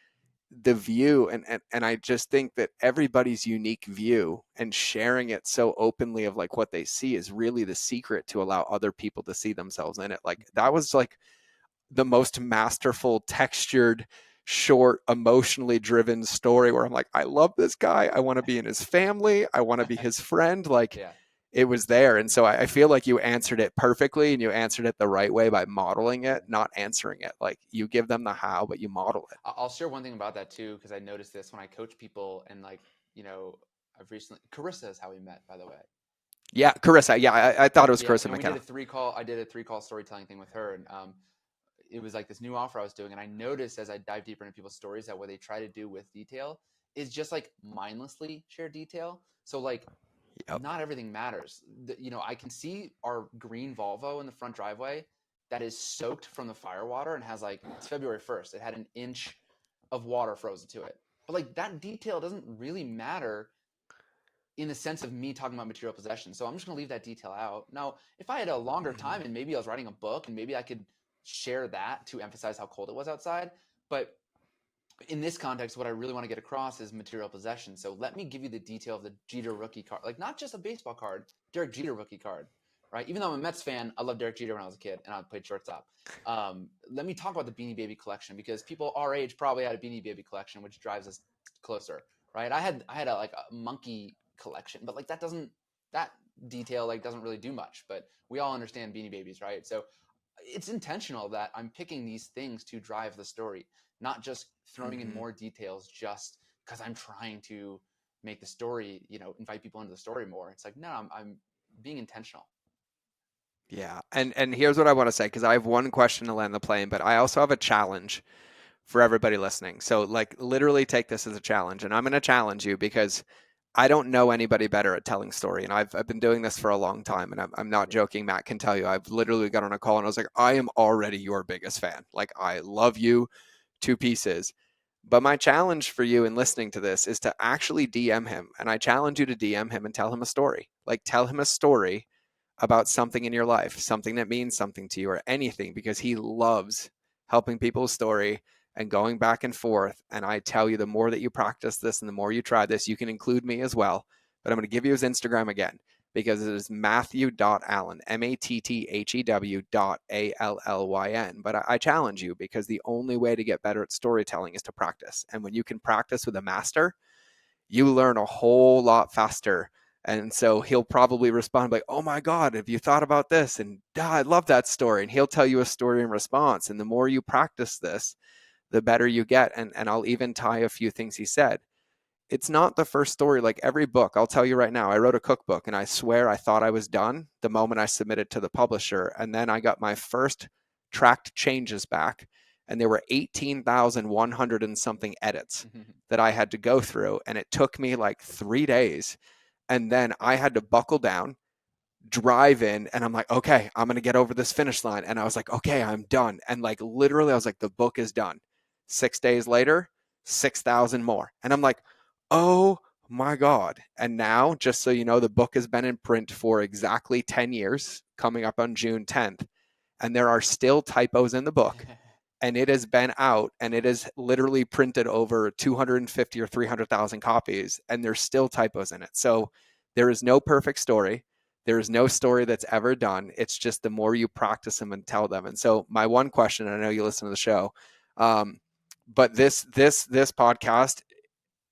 the view, and I just think that everybody's unique view and sharing it so openly of like what they see is really the secret to allow other people to see themselves in it. Like that was like the most masterful, textured, short, emotionally driven story where I'm like, I love this guy. I want to be in his family. I want to be his friend. Like it was there. And so I feel like you answered it perfectly, and you answered it the right way by modeling it, not answering it. Like, you give them the how, but you model it. I'll share one thing about that too, because I noticed this when I coach people, and like, you know, I've recently, Carissa is how we met, by the way. Yeah, Carissa. Yeah, I thought it was Yeah, Carissa and we did McKenna. a three call. I did a three call storytelling thing with her, and it was like this new offer I was doing, and I noticed as I dive deeper into people's stories that what they try to do with detail is just like mindlessly share detail. So like, Yep. not everything matters. You know, I can see our green Volvo in the front driveway that is soaked from the fire water and has like, it's February 1st. It had an inch of water frozen to it. But like, that detail doesn't really matter in the sense of me talking about material possession. So I'm just going to leave that detail out. Now, if I had a longer Mhm. time and maybe I was writing a book and maybe I could share that to emphasize how cold it was outside. But in this context, what I really want to get across is material possession. So let me give you the detail of the Jeter rookie card, like not just a baseball card, Derek Jeter rookie card, right? Even though I'm a Mets fan, I loved Derek Jeter when I was a kid and I played shortstop. Let me talk about the Beanie Baby collection, because people our age probably had a Beanie Baby collection, which drives us closer, right? I had like a monkey collection, but like that detail like doesn't really do much. But we all understand Beanie Babies, right? So it's intentional that I'm picking these things to drive the story, not just throwing in Mhm. more details just because I'm trying to make the story, invite people into the story more. It's like, no, I'm being intentional. Yeah. And here's what I want to say, because I have one question to land the plane, but I also have a challenge for everybody listening. So, like, literally take this as a challenge. And I'm going to challenge you because I don't know anybody better at telling story. And I've been doing this for a long time. And I'm not joking. Matt can tell you, I've literally got on a call and I was like, I am already your biggest fan. Like, I love you to pieces. But my challenge for you in listening to this is to actually DM him. And I challenge you to DM him and tell him a story. Like, tell him a story about something in your life, something that means something to you, or anything, because he loves helping people's story and going back and forth. And I tell you, the more that you practice this and the more you try this, you can include me as well. But I'm going to give you his Instagram again, because it is Matthew.Allyn, Matthew.Allyn. But I challenge you, because the only way to get better at storytelling is to practice. And when you can practice with a master, you learn a whole lot faster. And so he'll probably respond like, oh my God, have you thought about this? And I love that story. And he'll tell you a story in response. And the more you practice this, the better you get. And I'll even tie a few things he said. It's not the first story. Like, every book, I'll tell you right now, I wrote a cookbook and I swear I thought I was done the moment I submitted to the publisher. And then I got my first tracked changes back, and there were 18,100 and something edits that I had to go through. And it took me like 3 days. And then I had to buckle down, drive in, and I'm like, okay, I'm going to get over this finish line. And I was like, okay, I'm done. And like, literally, I was like, the book is done. 6 days later, 6,000 more. And I'm like, oh my God. And now, just so you know, the book has been in print for exactly 10 years, coming up on June 10th. And there are still typos in the book. And it has been out, and it is literally printed over 250 or 300,000 copies, and there's still typos in it. So there is no perfect story. There is no story that's ever done. It's just the more you practice them and tell them. And so my one question, I know you listen to the show, but this podcast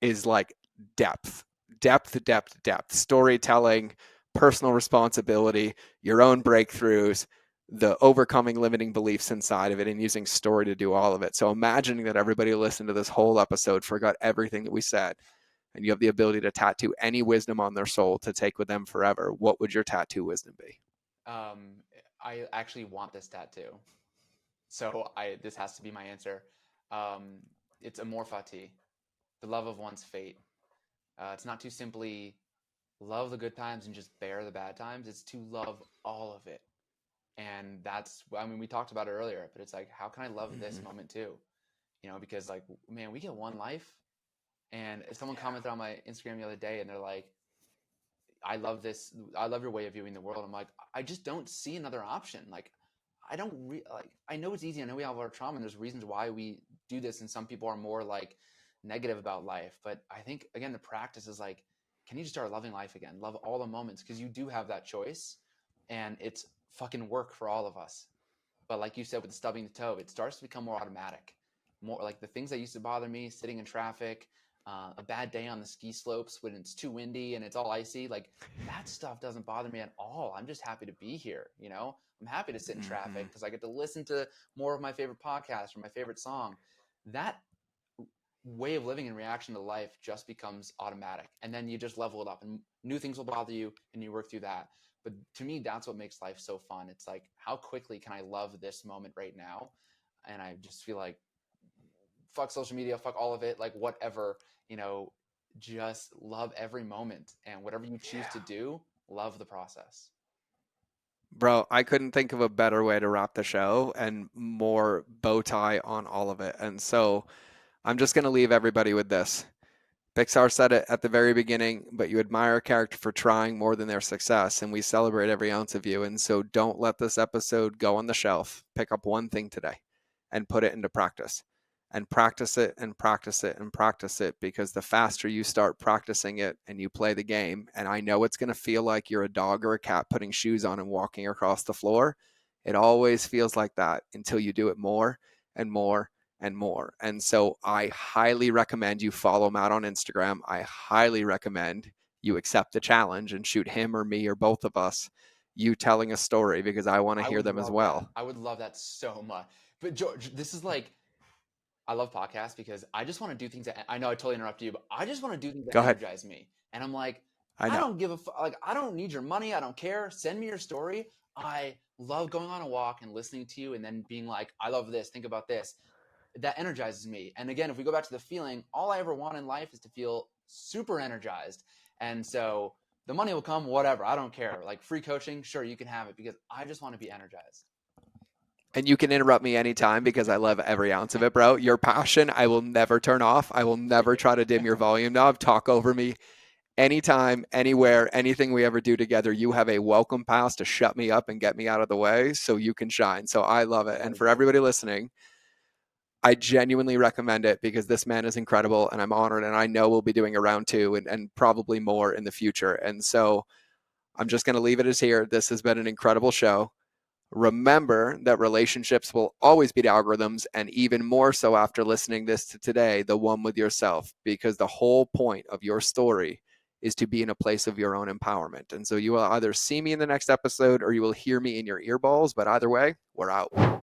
is like depth, depth, storytelling, personal responsibility, your own breakthroughs, the overcoming limiting beliefs inside of it, and using story to do all of it. So imagining that everybody listened to this whole episode, forgot everything that we said, and you have the ability to tattoo any wisdom on their soul to take with them forever, what would your tattoo wisdom be? um, I actually want this tattoo, so this has to be my answer. Um, it's amor fati, the love of one's fate. It's not to simply love the good times and just bear the bad times. It's to love all of it. And that's, I mean, we talked about it earlier, but it's like, how can I love this Mm-hmm. moment too? Because like, man, we get one life. And if someone Yeah. commented on my Instagram the other day and they're like, I love this, I love your way of viewing the world. I'm like, I just don't see another option. Like, like, I know it's easy. I know we have our trauma and there's reasons why we do this. And some people are more like negative about life. But I think, again, the practice is like, can you just start loving life again? Love all the moments, because you do have that choice, and it's fucking work for all of us. But like you said, with the stubbing the toe, it starts to become more automatic. More like the things that used to bother me, sitting in traffic, a bad day on the ski slopes when it's too windy and it's all icy. Like that stuff doesn't bother me at all. I'm just happy to be here. You know, I'm happy to sit in Mm-hmm. traffic because I get to listen to more of my favorite podcast or my favorite song. That way of living in reaction to life just becomes automatic, and then you just level it up and new things will bother you and you work through that. But to me, that's what makes life so fun. It's like, how quickly can I love this moment right now? And I just feel like, fuck social media, fuck all of it, like whatever, you know, just love every moment, and whatever you choose to Yeah. do, love the process. Bro, I couldn't think of a better way to wrap the show and more bow tie on all of it. And so I'm just going to leave everybody with this. Pixar said it at the very beginning, but you admire a character for trying more than their success, and we celebrate every ounce of you. And so don't let this episode go on the shelf. Pick up one thing today and put it into practice. And practice it and practice it and practice it, because the faster you start practicing it and you play the game, and I know it's going to feel like you're a dog or a cat putting shoes on and walking across the floor. It always feels like that until you do it more and more and more. And so I highly recommend you follow Matt on Instagram. I highly recommend you accept the challenge and shoot him or me or both of us you telling a story, because I want to I hear would them as love that. well. I would love that so much. But George, this is like, I love podcasts because I just want to do things that, I know I totally interrupted you, but I just want to do things that Go ahead. energize me. And I'm like, I I know. don't give a fuck. Like, I don't need your money. I don't care. Send me your story. I love going on a walk and listening to you and then being like, I love this. Think about this. That energizes me. And again, if we go back to the feeling, all I ever want in life is to feel super energized. And so the money will come, whatever. I don't care. Like free coaching, sure, you can have it because I just want to be energized. And you can interrupt me anytime because I love every ounce of it, bro. Your passion, I will never turn off. I will never try to dim your volume knob. Talk over me anytime, anywhere, anything we ever do together. You have a welcome pass to shut me up and get me out of the way so you can shine. So I love it. And Buddy, for everybody listening, I genuinely recommend it because this man is incredible and I'm honored. And I know we'll be doing a round two and probably more in the future. And so I'm just going to leave it as here. This has been an incredible show. Remember that relationships will always beat algorithms, and even more so after listening this to today, the one with yourself, because the whole point of your story is to be in a place of your own empowerment. And so you will either see me in the next episode or you will hear me in your earballs, but either way, we're out.